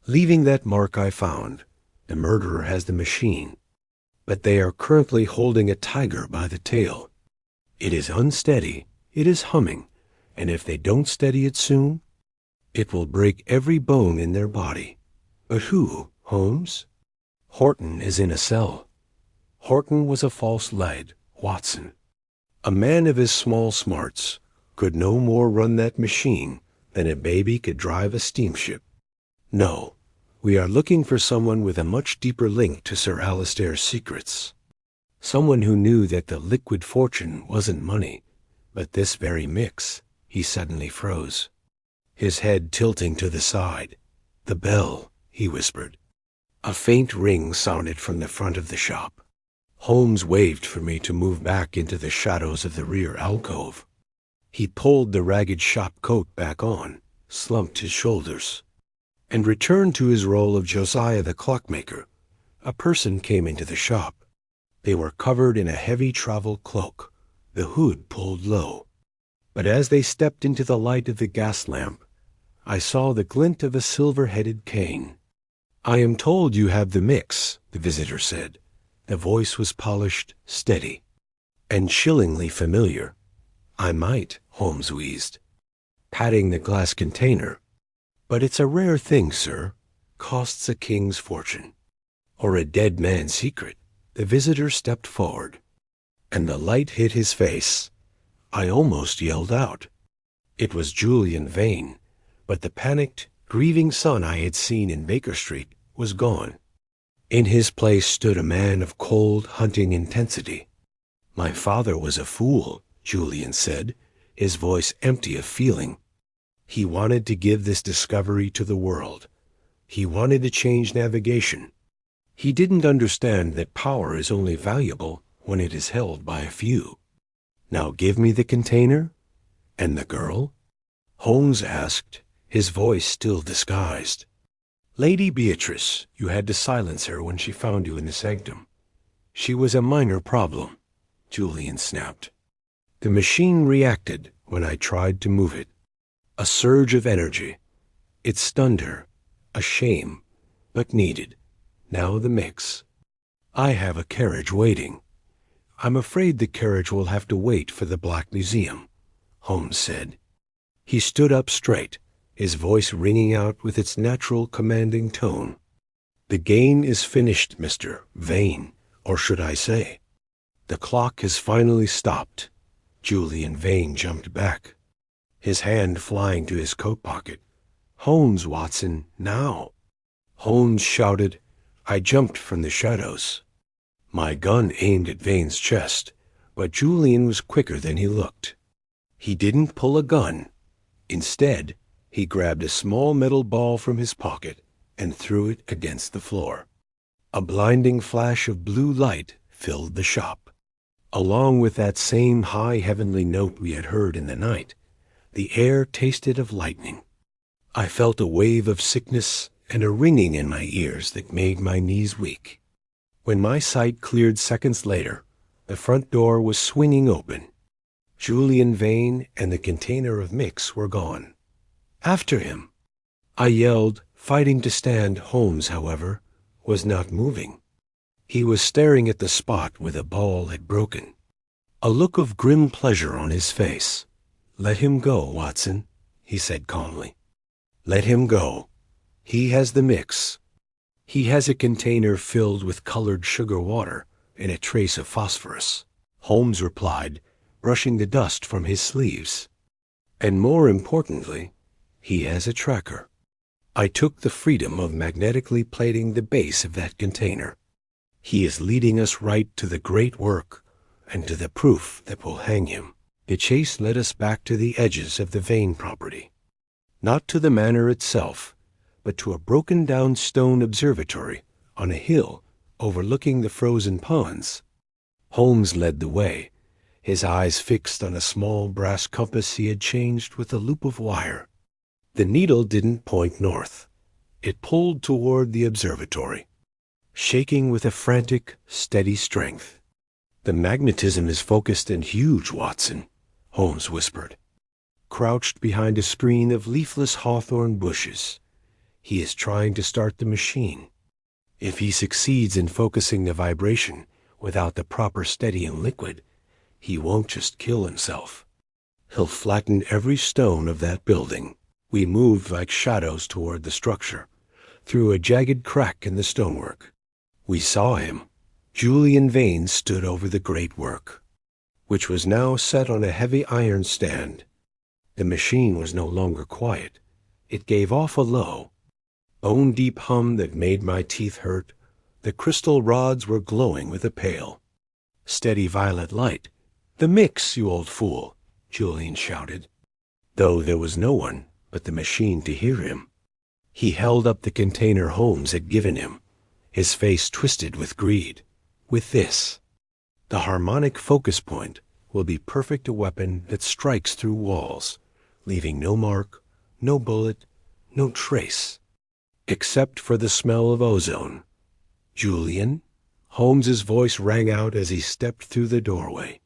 leaving that mark I found. The murderer has the machine, but they are currently holding a tiger by the tail. It is unsteady, it is humming, and if they don't steady it soon, It will break every bone in their body. But who, Holmes? Horton is in a cell. Horton was a false lad, Watson. A man of his small smarts could no more run that machine than a baby could drive a steamship. No, we are looking for someone with a much deeper link to Sir Alistair's secrets. Someone who knew that the liquid fortune wasn't money, but this very mix. He suddenly froze, his head tilting to the side. The bell, he whispered. A faint ring sounded from the front of the shop. Holmes waved for me to move back into the shadows of the rear alcove. He pulled the ragged shop coat back on, slumped his shoulders, and returned to his role of Josiah the clockmaker. A person came into the shop. They were covered in a heavy travel cloak, the hood pulled low. But as they stepped into the light of the gas lamp, I saw the glint of a silver-headed cane. "I am told you have the mix," the visitor said. The voice was polished, steady, and chillingly familiar. "I might," Holmes wheezed, patting the glass container. "But it's a rare thing, sir. Costs a king's fortune. Or a dead man's secret." The visitor stepped forward, and the light hit his face. I almost yelled out. It was Julian Vane, but the panicked, grieving son I had seen in Baker Street was gone. In his place stood a man of cold, hunting intensity. "My father was a fool," Julian said, his voice empty of feeling. "He wanted to give this discovery to the world. He wanted to change navigation. He didn't understand that power is only valuable when it is held by a few. Now give me the container." "And the girl?" Holmes asked, his voice still disguised. "Lady Beatrice, you had to silence her when she found you in the sanctum. She was a minor problem," Julian snapped. "The machine reacted when I tried to move it. A surge of energy. It stunned her. A shame, but needed. Now the mix. I have a carriage waiting." "I'm afraid the carriage will have to wait for the Black Museum," Holmes said. He stood up straight, his voice ringing out with its natural commanding tone. "The game is finished, Mr. Vane, or should I say? The clock has finally stopped." Julian Vane jumped back, his hand flying to his coat pocket. "Holmes, Watson, now!" Holmes shouted. I jumped from the shadows, my gun aimed at Vane's chest, but Julian was quicker than he looked. He didn't pull a gun. Instead, he grabbed a small metal ball from his pocket and threw it against the floor. A blinding flash of blue light filled the shop. Along with that same high heavenly note we had heard in the night, the air tasted of lightning. I felt a wave of sickness and a ringing in my ears that made my knees weak. When my sight cleared seconds later, the front door was swinging open. Julian Vane and the container of mix were gone. "After him!" I yelled, fighting to stand. Holmes, however, was not moving. He was staring at the spot where the ball had broken, a look of grim pleasure on his face. "Let him go, Watson," he said calmly. "Let him go. He has the mix. He has a container filled with colored sugar water and a trace of phosphorus," Holmes replied, brushing the dust from his sleeves. "And more importantly, he has a tracker. I took the freedom of magnetically plating the base of that container. He is leading us right to the great work and to the proof that will hang him." The chase led us back to the edges of the Vane property, not to the manor itself, but to a broken-down stone observatory on a hill overlooking the frozen ponds. Holmes led the way, his eyes fixed on a small brass compass he had changed with a loop of wire. The needle didn't point north. It pulled toward the observatory, shaking with a frantic, steady strength. "The magnetism is focused and huge, Watson," Holmes whispered. Crouched behind a screen of leafless hawthorn bushes, he is trying to start the machine. If he succeeds in focusing the vibration without the proper steadying liquid, he won't just kill himself. He'll flatten every stone of that building. We moved like shadows toward the structure, through a jagged crack in the stonework. We saw him. Julian Vane stood over the great work, which was now set on a heavy iron stand. The machine was no longer quiet. It gave off a low, bone-deep hum that made my teeth hurt. The crystal rods were glowing with a pale, steady violet light. "The mix, you old fool!" Julian shouted, though there was no one but the machine to hear him. He held up the container Holmes had given him, his face twisted with greed. "With this, the harmonic focus point will be perfect a weapon that strikes through walls, leaving no mark, no bullet, no trace, except for the smell of ozone." "Julian?" Holmes's voice rang out as he stepped through the doorway,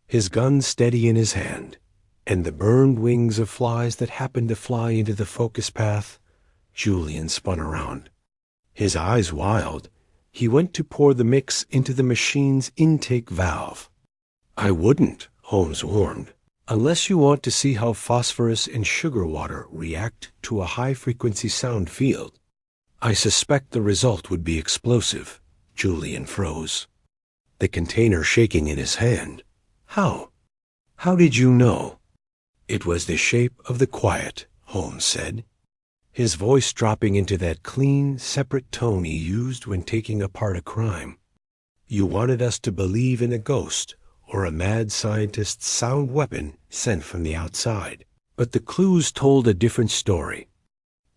his gun steady in his hand, and the burned wings of flies that happened to fly into the focus path. Julian spun around, his eyes wild. He went to pour the mix into the machine's intake valve. "I wouldn't," Holmes warned, "unless you want to see how phosphorus and sugar water react to a high-frequency sound field." "I suspect the result would be explosive." Julian froze, the container shaking in his hand. "How? How did you know?" "It was the shape of the quiet," Holmes said, his voice dropping into that clean, separate tone he used when taking apart a crime. "You wanted us to believe in a ghost or a mad scientist's sound weapon sent from the outside. But the clues told a different story.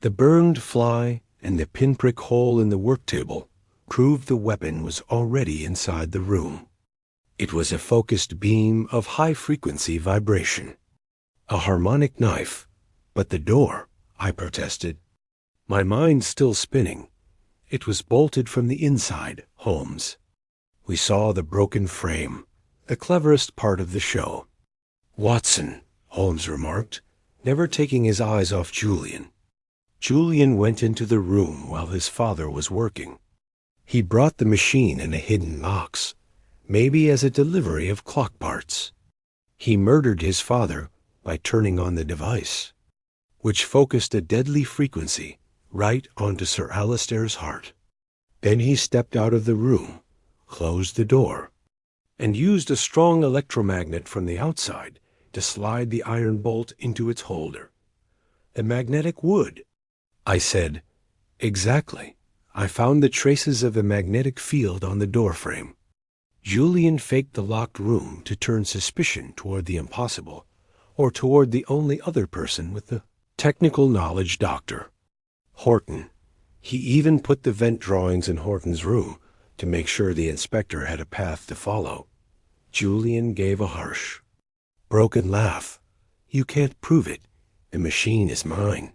The burned fly and the pinprick hole in the work table proved the weapon was already inside the room. It was a focused beam of high-frequency vibration. A harmonic knife. "But the door," I protested, my mind still spinning. "It was bolted from the inside, Holmes." We saw the broken frame, the cleverest part of the show. "Watson," Holmes remarked, never taking his eyes off Julian. Julian went into the room while his father was working. He brought the machine in a hidden box, maybe as a delivery of clock parts. He murdered his father by turning on the device, which focused a deadly frequency right onto Sir Alistair's heart. Then he stepped out of the room, closed the door, and used a strong electromagnet from the outside to slide the iron bolt into its holder. "The magnetic wood," I said. "Exactly. I found the traces of a magnetic field on the doorframe." Julian faked the locked room to turn suspicion toward the impossible, or toward the only other person with the technical knowledge, Dr. Horton. He even put the vent drawings in Horton's room to make sure the inspector had a path to follow. Julian gave a harsh, broken laugh. "You can't prove it. The machine is mine.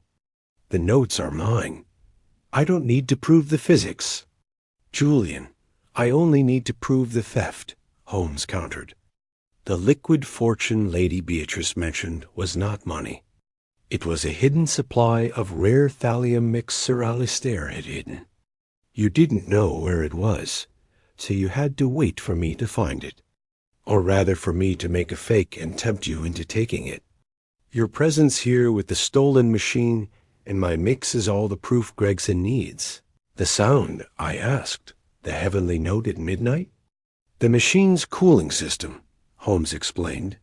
The notes are mine. I don't need to prove the physics." "Julian, I only need to prove the theft," Holmes countered. The liquid fortune Lady Beatrice mentioned was not money. It was a hidden supply of rare thallium mix Sir Alistair had hidden. You didn't know where it was, so you had to wait for me to find it. Or rather for me to make a fake and tempt you into taking it. Your presence here with the stolen machine and my mix is all the proof Gregson needs." "The sound," I asked, "the heavenly note at midnight?" "The machine's cooling system," Holmes explained.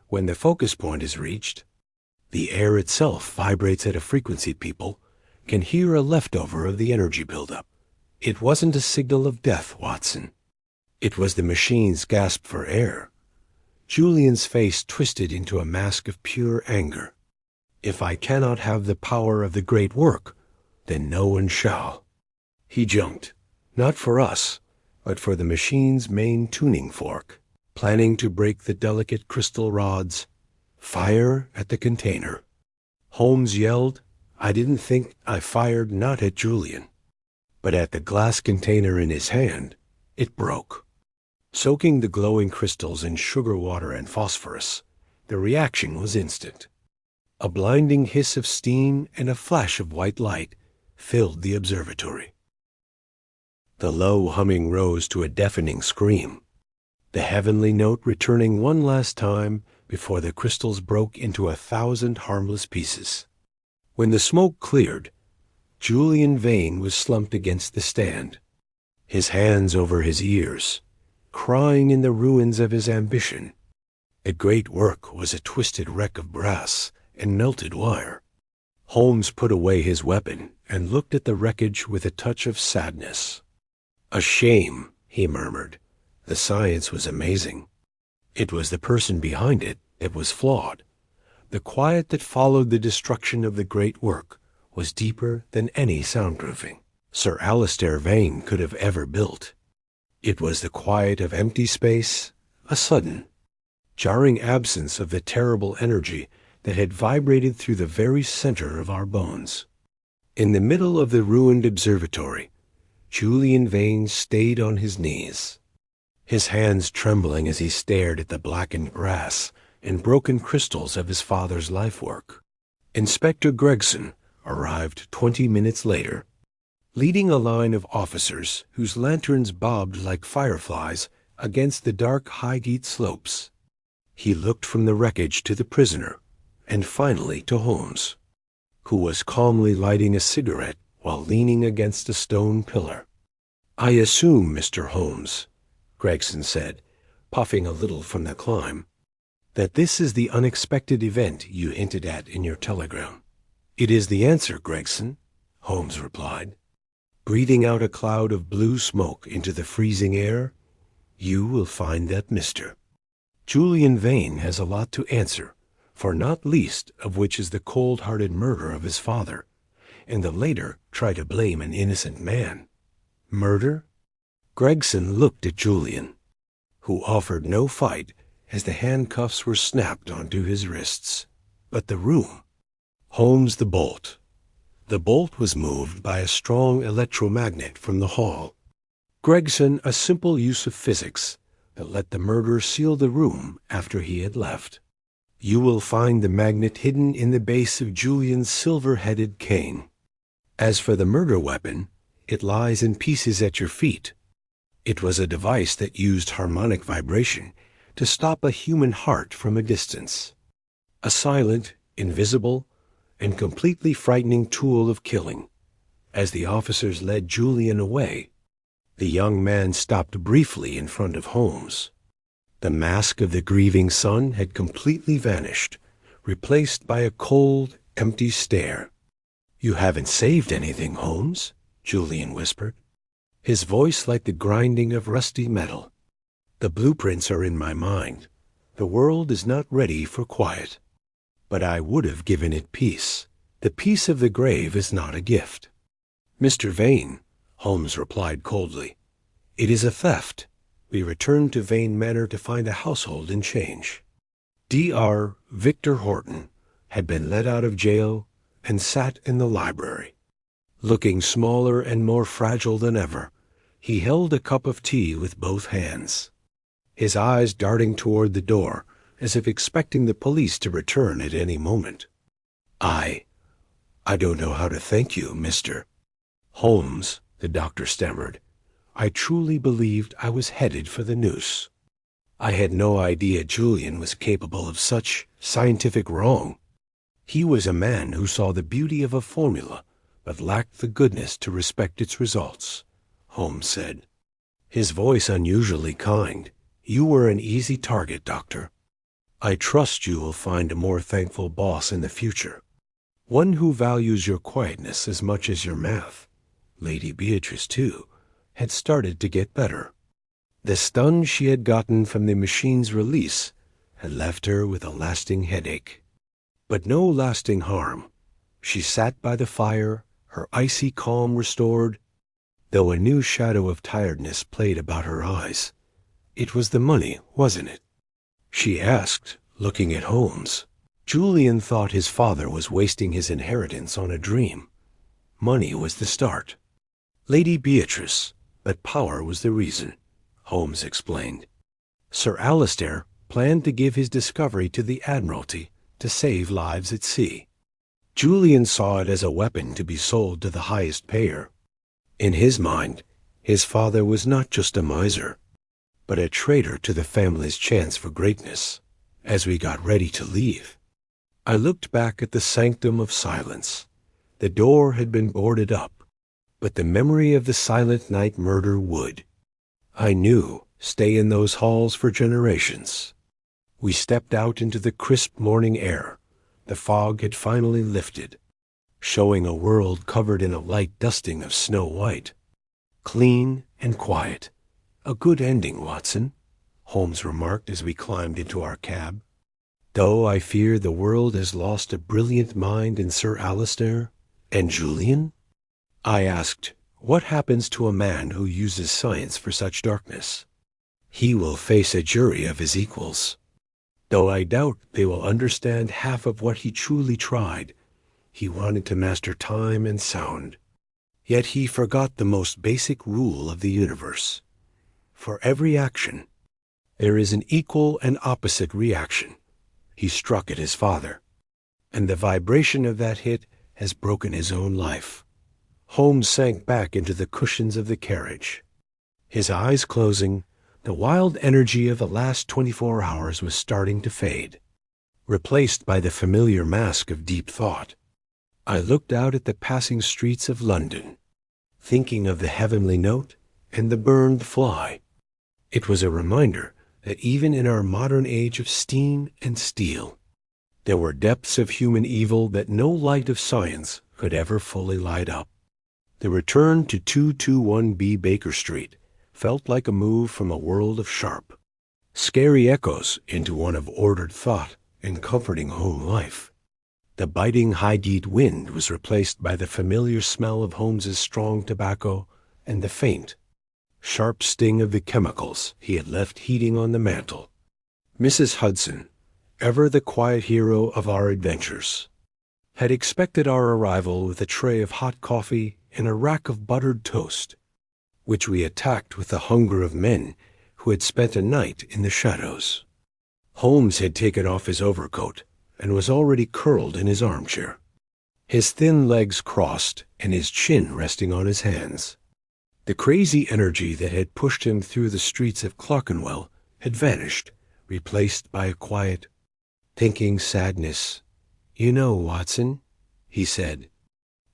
"When the focus point is reached, the air itself vibrates at a frequency people can hear a leftover of the energy buildup. It wasn't a signal of death, Watson. It was the machine's gasp for air." Julian's face twisted into a mask of pure anger. "If I cannot have the power of the great work, then no one shall." He jumped, not for us, but for the machine's main tuning fork, planning to break the delicate crystal rods. "Fire at the container." Holmes yelled. I didn't think I fired not at Julian, but at the glass container in his hand. It broke, soaking the glowing crystals in sugar water and phosphorus. The reaction was instant. A blinding hiss of steam and a flash of white light filled the observatory. The low humming rose to a deafening scream, the heavenly note returning one last time before the crystals broke into 1,000 harmless pieces. When the smoke cleared, Julian Vane was slumped against the stand, his hands over his ears, crying in the ruins of his ambition. A great work was a twisted wreck of brass and melted wire. Holmes put away his weapon and looked at the wreckage with a touch of sadness. "A shame," he murmured. "The science was amazing. It was the person behind it that was flawed. The quiet that followed the destruction of the great work was deeper than any soundproofing Sir Alistair Vane could have ever built. It was the quiet of empty space, a sudden, jarring absence of the terrible energy that had vibrated through the very center of our bones." In the middle of the ruined observatory, Julian Vane stayed on his knees, his hands trembling as he stared at the blackened brass and broken crystals of his father's life work. Inspector Gregson arrived 20 minutes later, leading a line of officers whose lanterns bobbed like fireflies against the dark Highgate slopes. He looked from the wreckage to the prisoner, and finally to Holmes, who was calmly lighting a cigarette while leaning against a stone pillar. "I assume, Mr. Holmes," Gregson said, puffing a little from the climb, "that this is the unexpected event you hinted at in your telegram." "It is the answer, Gregson," Holmes replied, breathing out a cloud of blue smoke into the freezing air. "You will find that Mr. Julian Vane has a lot to answer for, not least of which is the cold-hearted murder of his father, and the later try to blame an innocent man." "Murder?" Gregson looked at Julian, who offered no fight as the handcuffs were snapped onto his wrists. "But the room." "Holmes, the bolt." The bolt was moved by a strong electromagnet from the hall. Gregson, a simple use of physics that let the murderer seal the room after he had left. "You will find the magnet hidden in the base of Julian's silver-headed cane. As for the murder weapon, it lies in pieces at your feet. It was a device that used harmonic vibration to stop a human heart from a distance. A silent, invisible, and completely frightening tool of killing. As the officers led Julian away, the young man stopped briefly in front of Holmes. The mask of the grieving son had completely vanished, replaced by a cold, empty stare. "You haven't saved anything, Holmes," Julian whispered, his voice like the grinding of rusty metal. "The blueprints are in my mind. The world is not ready for quiet. But I would have given it peace. The peace of the grave is not a gift." "Mr. Vane," Holmes replied coldly, "it is a theft. We returned to Vane Manor to find a household in change." Dr. Victor Horton had been let out of jail and sat in the library. Looking smaller and more fragile than ever, he held a cup of tea with both hands, his eyes darting toward the door as if expecting the police to return at any moment. I don't know how to thank you, Mr. Holmes," the doctor stammered. "I truly believed I was headed for the noose. I had no idea Julian was capable of such scientific wrong. He was a man who saw the beauty of a formula but lacked the goodness to respect its results," Holmes said, his voice unusually kind. "You were an easy target, Doctor. I trust you will find a more thankful boss in the future, one who values your quietness as much as your math." Lady Beatrice, too, had started to get better. The stun she had gotten from the machine's release had left her with a lasting headache. But no lasting harm. She sat by the fire, her icy calm restored, though a new shadow of tiredness played about her eyes. "It was the money, wasn't it?" she asked, looking at Holmes. Julian thought his father was wasting his inheritance on a dream. Money was the start. "Lady Beatrice, but power was the reason," Holmes explained. "Sir Alistair planned to give his discovery to the Admiralty to save lives at sea. Julian saw it as a weapon to be sold to the highest payer. In his mind, his father was not just a miser, but a traitor to the family's chance for greatness. As we got ready to leave, I looked back at the sanctum of silence. The door had been boarded up, but the memory of the silent night murder would, I knew, stay in those halls for generations. We stepped out into the crisp morning air. The fog had finally lifted, showing a world covered in a light dusting of snow white. Clean and quiet. A good ending, Watson, Holmes remarked as we climbed into our cab. Though I fear the world has lost a brilliant mind in Sir Alistair. And Julian? I asked, what happens to a man who uses science for such darkness? He will face a jury of his equals. Though I doubt they will understand half of what he truly tried. He wanted to master time and sound. Yet he forgot the most basic rule of the universe. For every action, there is an equal and opposite reaction. He struck at his father, and the vibration of that hit has broken his own life. Holmes sank back into the cushions of the carriage. His eyes closing, the wild energy of the last 24 hours was starting to fade, replaced by the familiar mask of deep thought. I looked out at the passing streets of London, thinking of the heavenly note and the burned fly. It was a reminder that even in our modern age of steam and steel, there were depths of human evil that no light of science could ever fully light up. The return to 221B Baker Street felt like a move from a world of sharp, scary echoes into one of ordered thought and comforting home life. The biting Highgate wind was replaced by the familiar smell of Holmes's strong tobacco and the faint, sharp sting of the chemicals he had left heating on the mantel. Mrs. Hudson, ever the quiet hero of our adventures, had expected our arrival with a tray of hot coffee and a rack of buttered toast, which we attacked with the hunger of men who had spent a night in the shadows. Holmes had taken off his overcoat and was already curled in his armchair, his thin legs crossed and his chin resting on his hands. The crazy energy that had pushed him through the streets of Clerkenwell had vanished, replaced by a quiet, thinking sadness. "You know, Watson," he said,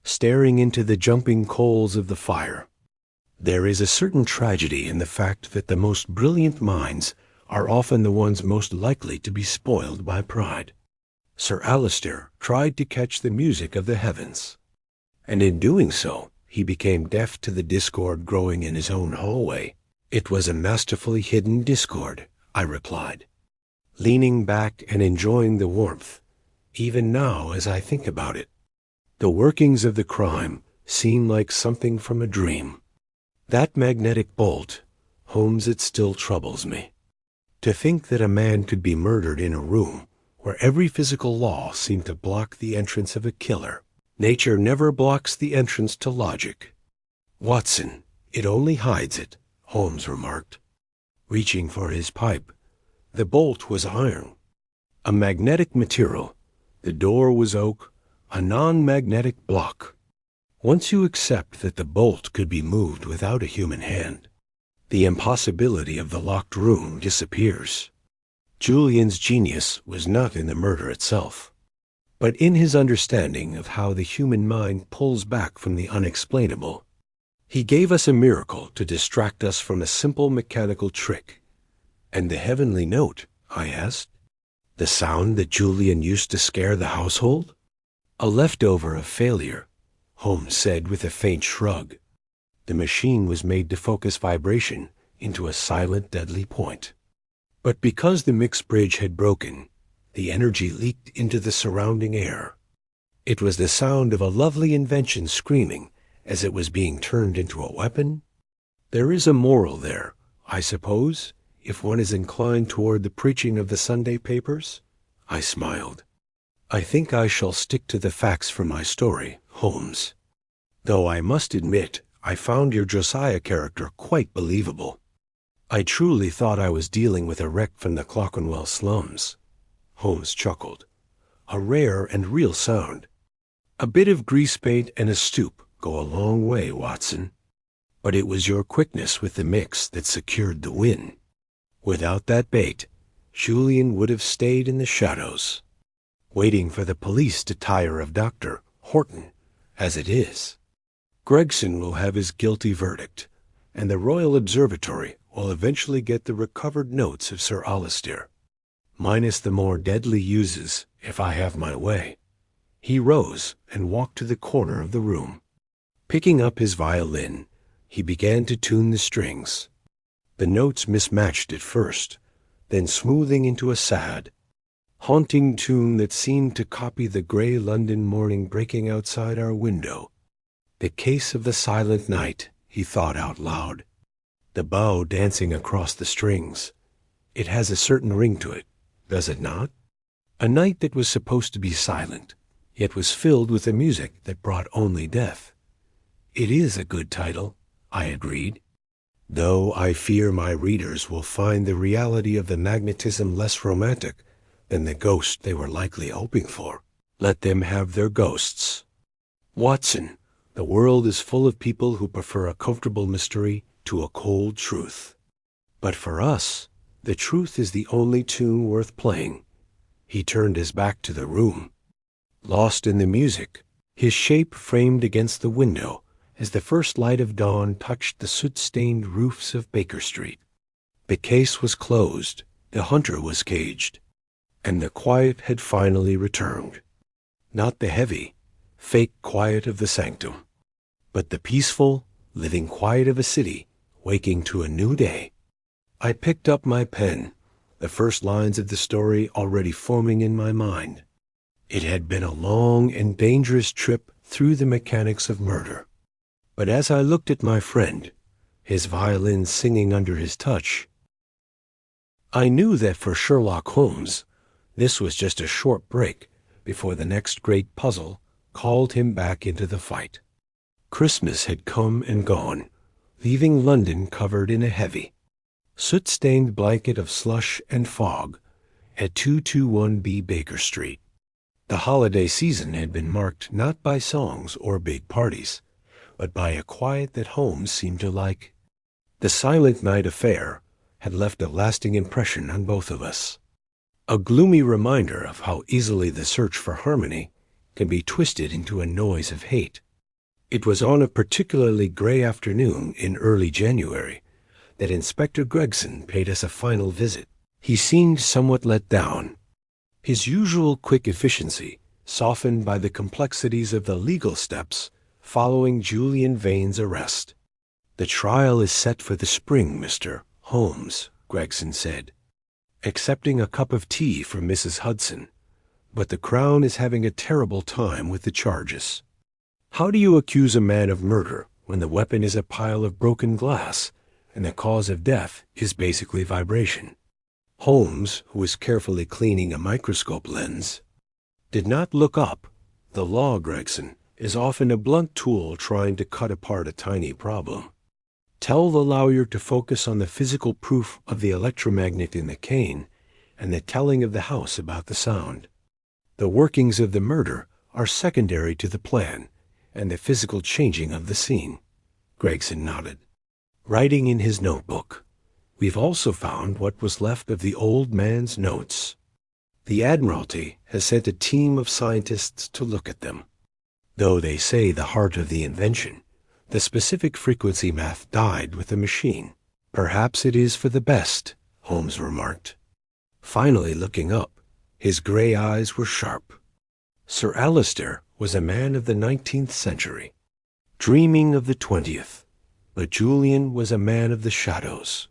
staring into the jumping coals of the fire, "there is a certain tragedy in the fact that the most brilliant minds are often the ones most likely to be spoiled by pride. Sir Alistair tried to catch the music of the heavens, and in doing so, he became deaf to the discord growing in his own hallway." "It was a masterfully hidden discord," I replied, leaning back and enjoying the warmth, even now as I think about it. The workings of the crime seem like something from a dream. That magnetic bolt, Holmes, it still troubles me. To think that a man could be murdered in a room where every physical law seemed to block the entrance of a killer. Nature never blocks the entrance to logic. "Watson, it only hides it," Holmes remarked, reaching for his pipe. The bolt was iron, a magnetic material. The door was oak, a non-magnetic block. Once you accept that the bolt could be moved without a human hand, the impossibility of the locked room disappears. Julian's genius was not in the murder itself, but in his understanding of how the human mind pulls back from the unexplainable. He gave us a miracle to distract us from a simple mechanical trick. "And the heavenly note?" I asked. "The sound that Julian used to scare the household?" "A leftover of failure," Holmes said with a faint shrug. "The machine was made to focus vibration into a silent, deadly point. But because the mix bridge had broken, the energy leaked into the surrounding air. It was the sound of a lovely invention screaming as it was being turned into a weapon. There is a moral there, I suppose, if one is inclined toward the preaching of the Sunday papers." I smiled. "I think I shall stick to the facts for my story, Holmes. Though I must admit I found your Josiah character quite believable. I truly thought I was dealing with a wreck from the Clerkenwell slums." Holmes chuckled. "A rare and real sound. A bit of grease paint and a stoop go a long way, Watson. But it was your quickness with the mix that secured the win. Without that bait, Julian would have stayed in the shadows." waiting for the police to tire of Dr. Horton, as it is. Gregson will have his guilty verdict, and the Royal Observatory will eventually get the recovered notes of Sir Alistair, minus the more deadly uses, if I have my way. He rose and walked to the corner of the room. Picking up his violin, he began to tune the strings. The notes mismatched at first, then smoothing into a sad, haunting tune that seemed to copy the gray London morning breaking outside our window. The case of the silent night, he thought out loud. The bow dancing across the strings. It has a certain ring to it, does it not? A night that was supposed to be silent, yet was filled with a music that brought only death. It is a good title, I agreed, though I fear my readers will find the reality of the magnetism less romantic than the ghost they were likely hoping for. Let them have their ghosts. Watson, the world is full of people who prefer a comfortable mystery to a cold truth. But for us, the truth is the only tune worth playing. He turned his back to the room, lost in the music, his shape framed against the window as the first light of dawn touched the soot-stained roofs of Baker Street. The case was closed, the hunter was caged, and the quiet had finally returned. Not the heavy, fake quiet of the sanctum, but the peaceful, living quiet of a city waking to a new day. I picked up my pen, the first lines of the story already forming in my mind. It had been a long and dangerous trip through the mechanics of murder. But as I looked at my friend, his violin singing under his touch, I knew that for Sherlock Holmes, this was just a short break before the next great puzzle called him back into the fight. Christmas had come and gone, leaving London covered in a heavy, soot-stained blanket of slush and fog at 221B Baker Street. The holiday season had been marked not by songs or big parties, but by a quiet that Holmes seemed to like. The Silent Night affair had left a lasting impression on both of us, a gloomy reminder of how easily the search for harmony can be twisted into a noise of hate. It was on a particularly gray afternoon in early January that Inspector Gregson paid us a final visit. He seemed somewhat let down, his usual quick efficiency softened by the complexities of the legal steps following Julian Vane's arrest. "The trial is set for the spring, Mr. Holmes," Gregson said, accepting a cup of tea from Mrs. Hudson, "but the Crown is having a terrible time with the charges. How do you accuse a man of murder when the weapon is a pile of broken glass and the cause of death is basically vibration?" Holmes, who was carefully cleaning a microscope lens, did not look up. The law, Gregson, is often a blunt tool trying to cut apart a tiny problem. Tell the lawyer to focus on the physical proof of the electromagnet in the cane and the telling of the house about the sound. The workings of the murder are secondary to the plan and the physical changing of the scene. Gregson nodded. Writing in his notebook, we've also found what was left of the old man's notes. The Admiralty has sent a team of scientists to look at them. Though they say the heart of the invention, the specific frequency math, died with the machine. Perhaps it is for the best, Holmes remarked. Finally looking up, his gray eyes were sharp. Sir Alistair was a man of the 19th century, dreaming of the 20th, but Julian was a man of the shadows,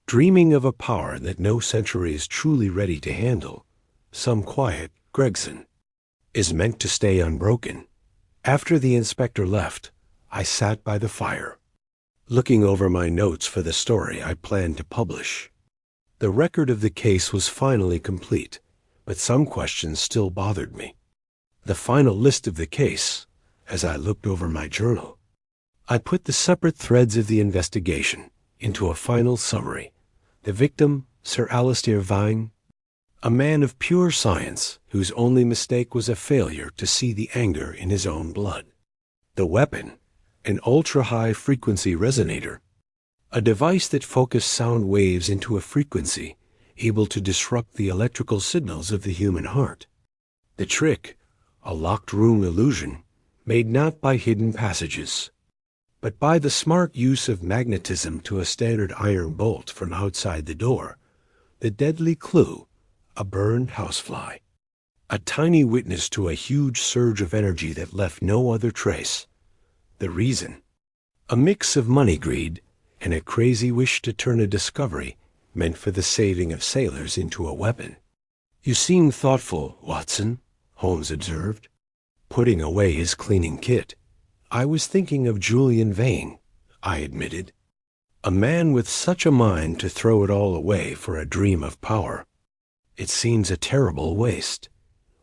dreaming of a power that no century is truly ready to handle. Some quiet, Gregson, is meant to stay unbroken. After the inspector left, I sat by the fire, looking over my notes for the story I planned to publish. The record of the case was finally complete, but some questions still bothered me. The final list of the case, as I looked over my journal, I put the separate threads of the investigation into a final summary. The victim, Sir Alistair Vine, a man of pure science whose only mistake was a failure to see the anger in his own blood. The weapon, an ultra-high frequency resonator, a device that focused sound waves into a frequency able to disrupt the electrical signals of the human heart. The trick, a locked room illusion, made not by hidden passages, but by the smart use of magnetism to a standard iron bolt from outside the door, the deadly clue, a burned housefly. A tiny witness to a huge surge of energy that left no other trace. The reason, a mix of money greed and a crazy wish to turn a discovery meant for the saving of sailors into a weapon. "You seem thoughtful, Watson," Holmes observed, putting away his cleaning kit. "I was thinking of Julian Vane," I admitted. "A man with such a mind to throw it all away for a dream of power. It seems a terrible waste."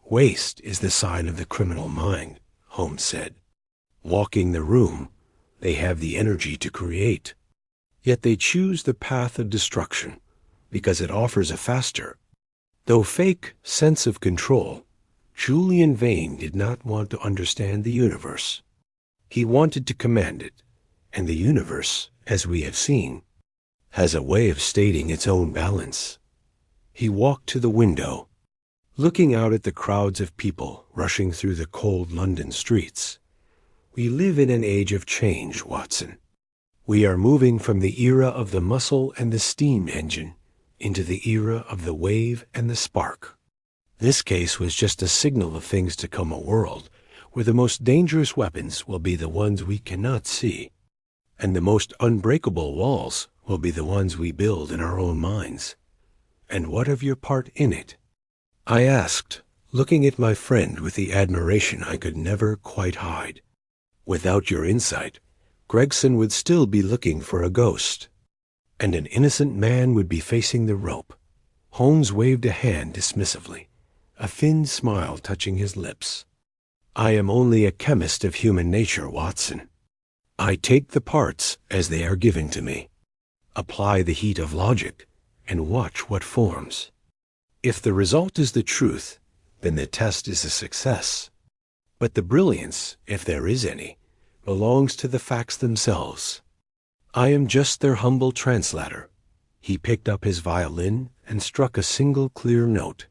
"Waste is the sign of the criminal mind," Holmes said. "Walking the room, they have the energy to create. Yet they choose the path of destruction because it offers a faster, though fake, sense of control. Julian Vane did not want to understand the universe. He wanted to command it, and the universe, as we have seen, has a way of stating its own balance." He walked to the window, looking out at the crowds of people rushing through the cold London streets. "We live in an age of change, Watson. We are moving from the era of the muscle and the steam engine into the era of the wave and the spark. This case was just a signal of things to come, a world where the most dangerous weapons will be the ones we cannot see, and the most unbreakable walls will be the ones we build in our own minds. And what of your part in it?" I asked, looking at my friend with the admiration I could never quite hide. "Without your insight, Gregson would still be looking for a ghost, and an innocent man would be facing the rope." Holmes waved a hand dismissively, a thin smile touching his lips. "I am only a chemist of human nature, Watson. I take the parts as they are given to me, apply the heat of logic, and watch what forms. If the result is the truth, then the test is a success. But the brilliance, if there is any, belongs to the facts themselves. I am just their humble translator." He picked up his violin and struck a single clear note.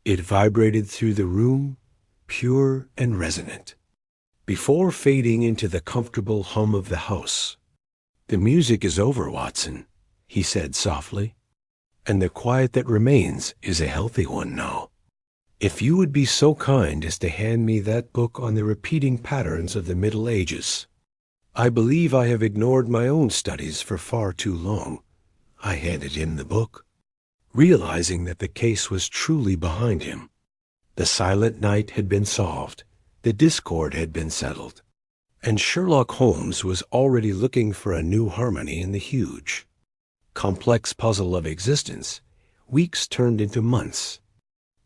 It vibrated through the room, pure and resonant, before fading into the comfortable hum of the house. "The music is over, Watson," he said softly, "and the quiet that remains is a healthy one now. If you would be so kind as to hand me that book on the repeating patterns of the Middle Ages. I believe I have ignored my own studies for far too long." I handed him the book, realizing that the case was truly behind him. The silent night had been solved, the discord had been settled, and Sherlock Holmes was already looking for a new harmony in the huge, complex puzzle of existence. Weeks turned into months,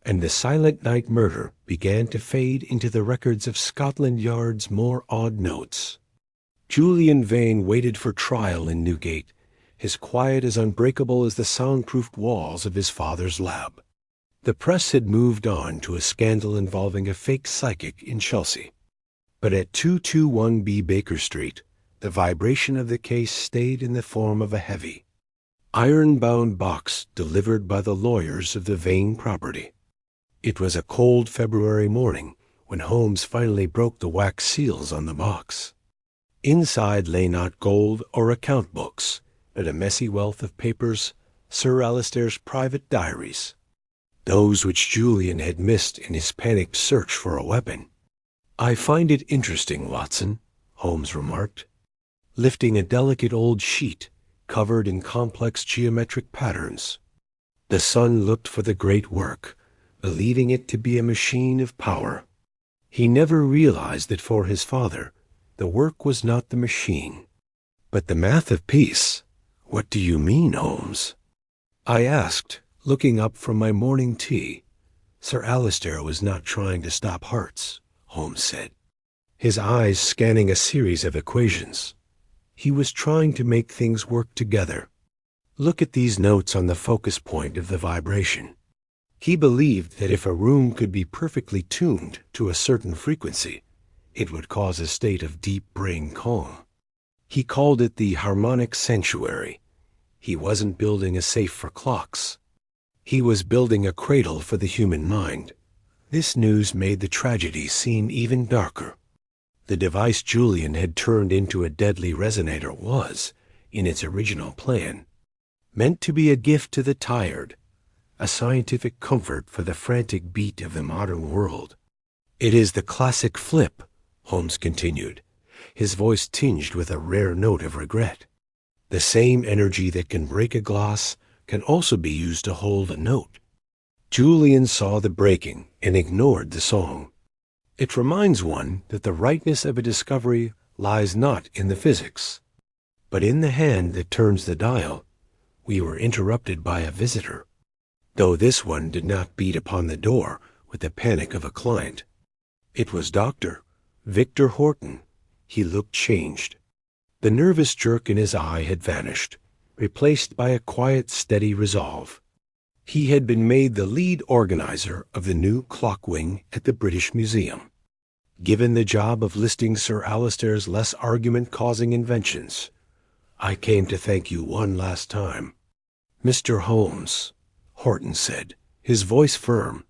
and the silent night murder began to fade into the records of Scotland Yard's more odd notes. Julian Vane waited for trial in Newgate, his quiet as unbreakable as the soundproofed walls of his father's lab. The press had moved on to a scandal involving a fake psychic in Chelsea. But at 221B Baker Street, the vibration of the case stayed in the form of a heavy, iron-bound box delivered by the lawyers of the Vane property. It was a cold February morning when Holmes finally broke the wax seals on the box. Inside lay not gold or account books, but a messy wealth of papers, Sir Alistair's private diaries, those which Julian had missed in his panicked search for a weapon. "I find it interesting, Watson," Holmes remarked, lifting a delicate old sheet covered in complex geometric patterns. The son looked for the great work, believing it to be a machine of power. He never realized that for his father, the work was not the machine, but the math of peace. "What do you mean, Holmes?" I asked, looking up from my morning tea. "Sir Alistair was not trying to stop hearts," Holmes said, his eyes scanning a series of equations. "He was trying to make things work together. Look at these notes on the focus point of the vibration. He believed that if a room could be perfectly tuned to a certain frequency, it would cause a state of deep brain calm. He called it the harmonic sanctuary. He wasn't building a safe for clocks. He was building a cradle for the human mind, This news made the tragedy seem even darker. The device Julian had turned into a deadly resonator was, in its original plan, meant to be a gift to the tired, a scientific comfort for the frantic beat of the modern world. "It is the classic flip," Holmes continued, his voice tinged with a rare note of regret. "The same energy that can break a glass can also be used to hold a note." Julian saw the breaking and ignored the song. It reminds one that the rightness of a discovery lies not in the physics, but in the hand that turns the dial. We were interrupted by a visitor, though this one did not beat upon the door with the panic of a client. It was Dr. Victor Horton. He looked changed. The nervous jerk in his eye had vanished, replaced by a quiet, steady resolve. He had been made the lead organizer of the new clock wing at the British Museum, given the job of listing Sir Alistair's less argument-causing inventions. "I came to thank you one last time, Mr. Holmes," Horton said, his voice firm,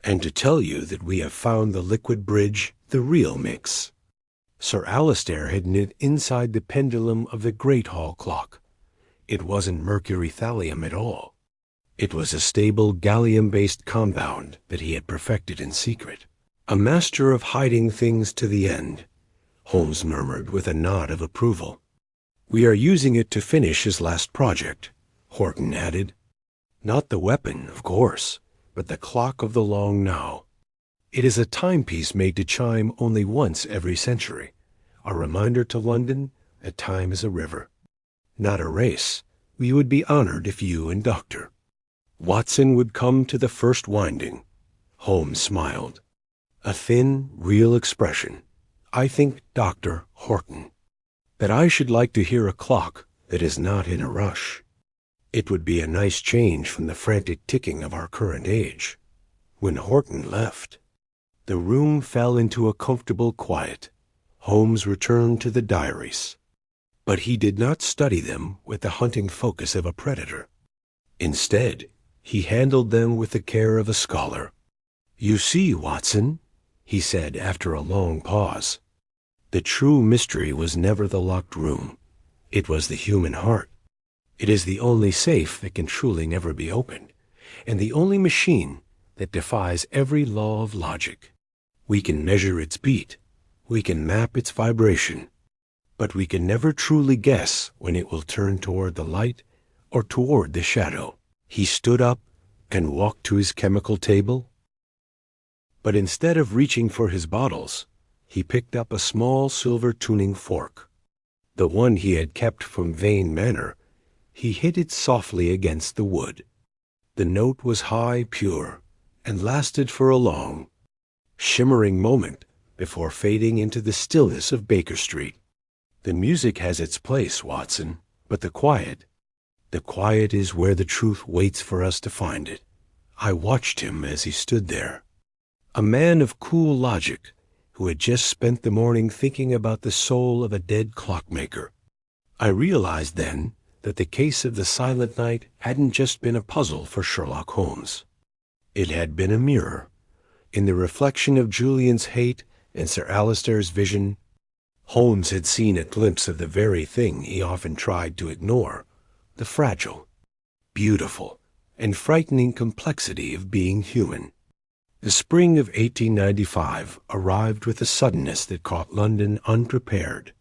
"and to tell you that we have found the liquid bridge, the real mix." Sir Alistair had knit inside the pendulum of the Great Hall clock. It wasn't mercury thallium at all. It was a stable gallium-based compound that he had perfected in secret. "A master of hiding things to the end," Holmes murmured with a nod of approval. "We are using it to finish his last project," Horton added. "Not the weapon, of course, but the clock of the long now. It is a timepiece made to chime only once every century, a reminder to London that time is a river, not a race. We would be honored if you and Dr. Watson would come to the first winding." Holmes smiled. A thin, real expression. "I think, Dr. Horton, that I should like to hear a clock that is not in a rush. It would be a nice change from the frantic ticking of our current age." When Horton left, the room fell into a comfortable quiet. Holmes returned to the diaries, but he did not study them with the hunting focus of a predator. Instead, he handled them with the care of a scholar. "You see, Watson," he said after a long pause, "the true mystery was never the locked room. It was the human heart. It is the only safe that can truly never be opened, and the only machine that defies every law of logic. We can measure its beat, we can map its vibration, but we can never truly guess when it will turn toward the light or toward the shadow." He stood up and walked to his chemical table, but instead of reaching for his bottles, he picked up a small silver tuning fork. The one he had kept from Vane Manor. He hit it softly against the wood. The note was high, pure, and lasted for a long, shimmering moment before fading into the stillness of Baker Street. "The music has its place, Watson, but the quiet is where the truth waits for us to find it." I watched him as he stood there, a man of cool logic who had just spent the morning thinking about the soul of a dead clockmaker. I realized then that the case of the Silent Night hadn't just been a puzzle for Sherlock Holmes. It had been a mirror. In the reflection of Julian's hate and Sir Alistair's vision, Holmes had seen a glimpse of the very thing he often tried to ignore, the fragile, beautiful, and frightening complexity of being human. The spring of 1895 arrived with a suddenness that caught London unprepared,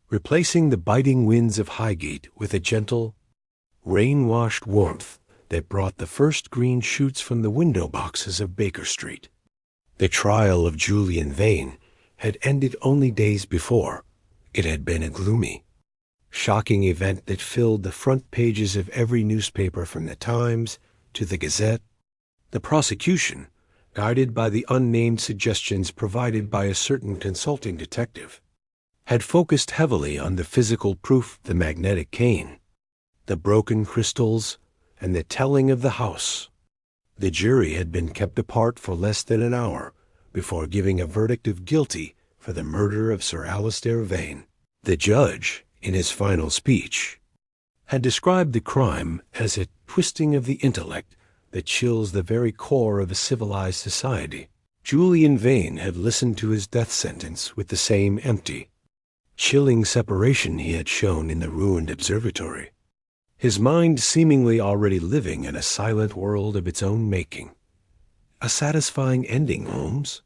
replacing the biting winds of Highgate with a gentle, rain-washed warmth that brought the first green shoots from the window boxes of Baker Street. The trial of Julian Vane had ended only days before. It had been a gloomy, shocking event that filled the front pages of every newspaper from the Times to the Gazette. The prosecution, guided by the unnamed suggestions provided by a certain consulting detective, had focused heavily on the physical proof, the magnetic cane, the broken crystals, and the telling of the house. The jury had been kept apart for less than an hour before giving a verdict of guilty for the murder of Sir Alistair Vane. The judge, in his final speech, had described the crime as a twisting of the intellect that chills the very core of a civilized society. Julian Vane had listened to his death sentence with the same empty, chilling separation he had shown in the ruined observatory, his mind seemingly already living in a silent world of its own making. A satisfying ending, Holmes?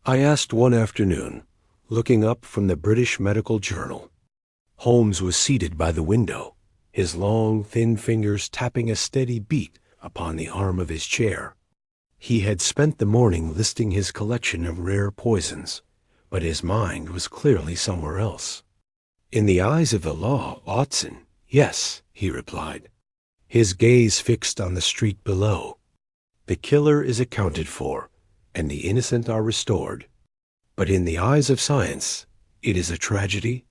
I asked one afternoon, looking up from the British Medical Journal. Holmes was seated by the window, his long, thin fingers tapping a steady beat upon the arm of his chair. He had spent the morning listing his collection of rare poisons, but his mind was clearly somewhere else. In the eyes of the law, Watson, yes, he replied, his gaze fixed on the street below. The killer is accounted for, and the innocent are restored. But in the eyes of science, it is a tragedy.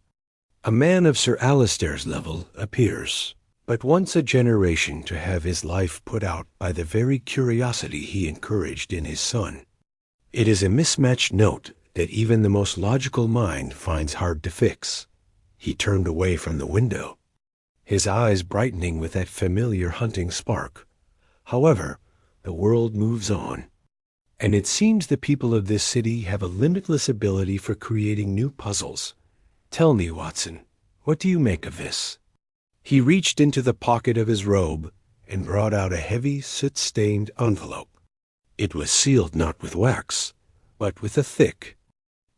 A man of Sir Alistair's level appears, but once a generation to have his life put out by the very curiosity he encouraged in his son. It is a mismatched note that even the most logical mind finds hard to fix. He turned away from the window, his eyes brightening with that familiar hunting spark. However, the world moves on, and it seems the people of this city have a limitless ability for creating new puzzles. Tell me, Watson, what do you make of this? He reached into the pocket of his robe and brought out a heavy, soot-stained envelope. It was sealed not with wax, but with a thick,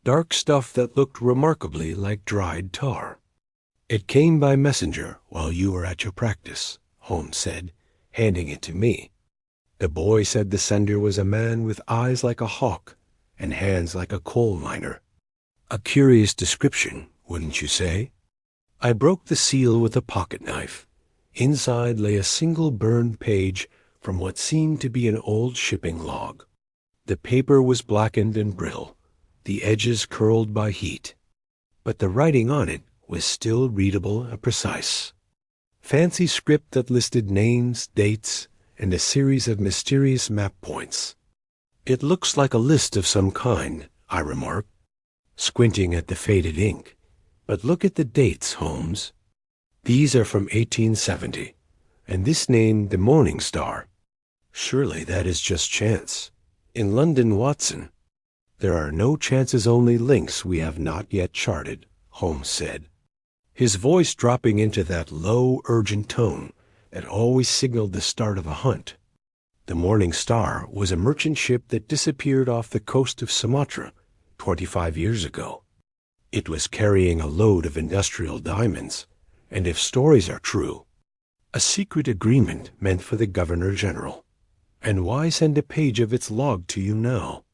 dark stuff that looked remarkably like dried tar. It came by messenger while you were at your practice, Holmes said, handing it to me. The boy said the sender was a man with eyes like a hawk and hands like a coal miner. A curious description, wouldn't you say? I broke the seal with a pocket knife. Inside lay a single burned page from what seemed to be an old shipping log. The paper was blackened and brittle, the edges curled by heat, but the writing on it was still readable and precise. Fancy script that listed names, dates, and a series of mysterious map points. It looks like a list of some kind, I remarked, squinting at the faded ink. But look at the dates, Holmes. These are from 1870, and this name the Morning Star. Surely that is just chance. In London, Watson, there are no chances-only links we have not yet charted, Holmes said, his voice dropping into that low, urgent tone that always signaled the start of a hunt. The Morning Star was a merchant ship that disappeared off the coast of Sumatra 25 years ago. It was carrying a load of industrial diamonds, and if stories are true, a secret agreement meant for the Governor-General. And why send a page of its log to you now?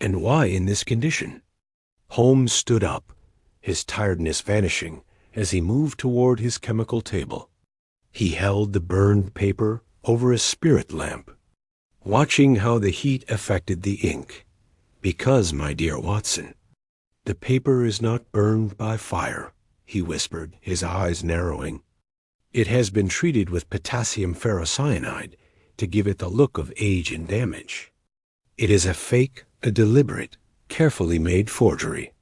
And why in this condition? Holmes stood up, his tiredness vanishing as he moved toward his chemical table. He held the burned paper over a spirit lamp, watching how the heat affected the ink. Because, my dear Watson, the paper is not burned by fire, he whispered, his eyes narrowing. It has been treated with potassium ferrocyanide to give it the look of age and damage. It is a fake, a deliberate, carefully made forgery.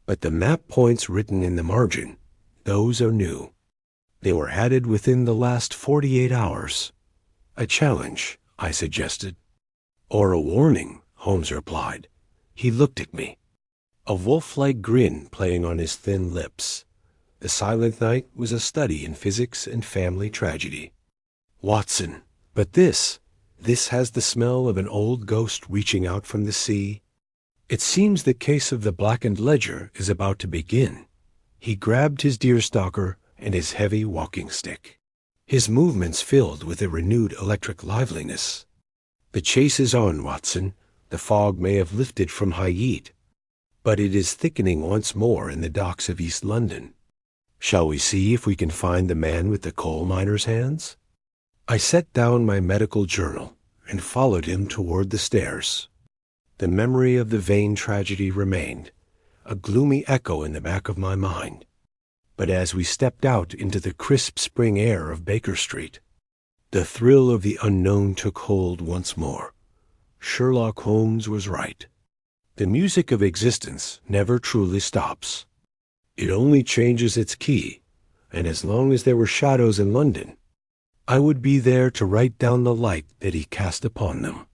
But the map points written in the margin, those are new. They were added within the last 48 hours. A challenge, I suggested. Or a warning, Holmes replied. He looked at me, a wolf-like grin playing on his thin lips. The silent night was a study in physics and family tragedy. Watson, but this has the smell of an old ghost reaching out from the sea. It seems the case of the blackened ledger is about to begin. He grabbed his deerstalker and his heavy walking stick, his movements filled with a renewed electric liveliness. The chase is on, Watson. The fog may have lifted from Hayet, but it is thickening once more in the docks of East London. Shall we see if we can find the man with the coal miner's hands? I set down my medical journal and followed him toward the stairs. The memory of the Vane tragedy remained, a gloomy echo in the back of my mind. But as we stepped out into the crisp spring air of Baker Street, the thrill of the unknown took hold once more. Sherlock Holmes was right. The music of existence never truly stops. It only changes its key, and as long as there were shadows in London, I would be there to write down the light that he cast upon them.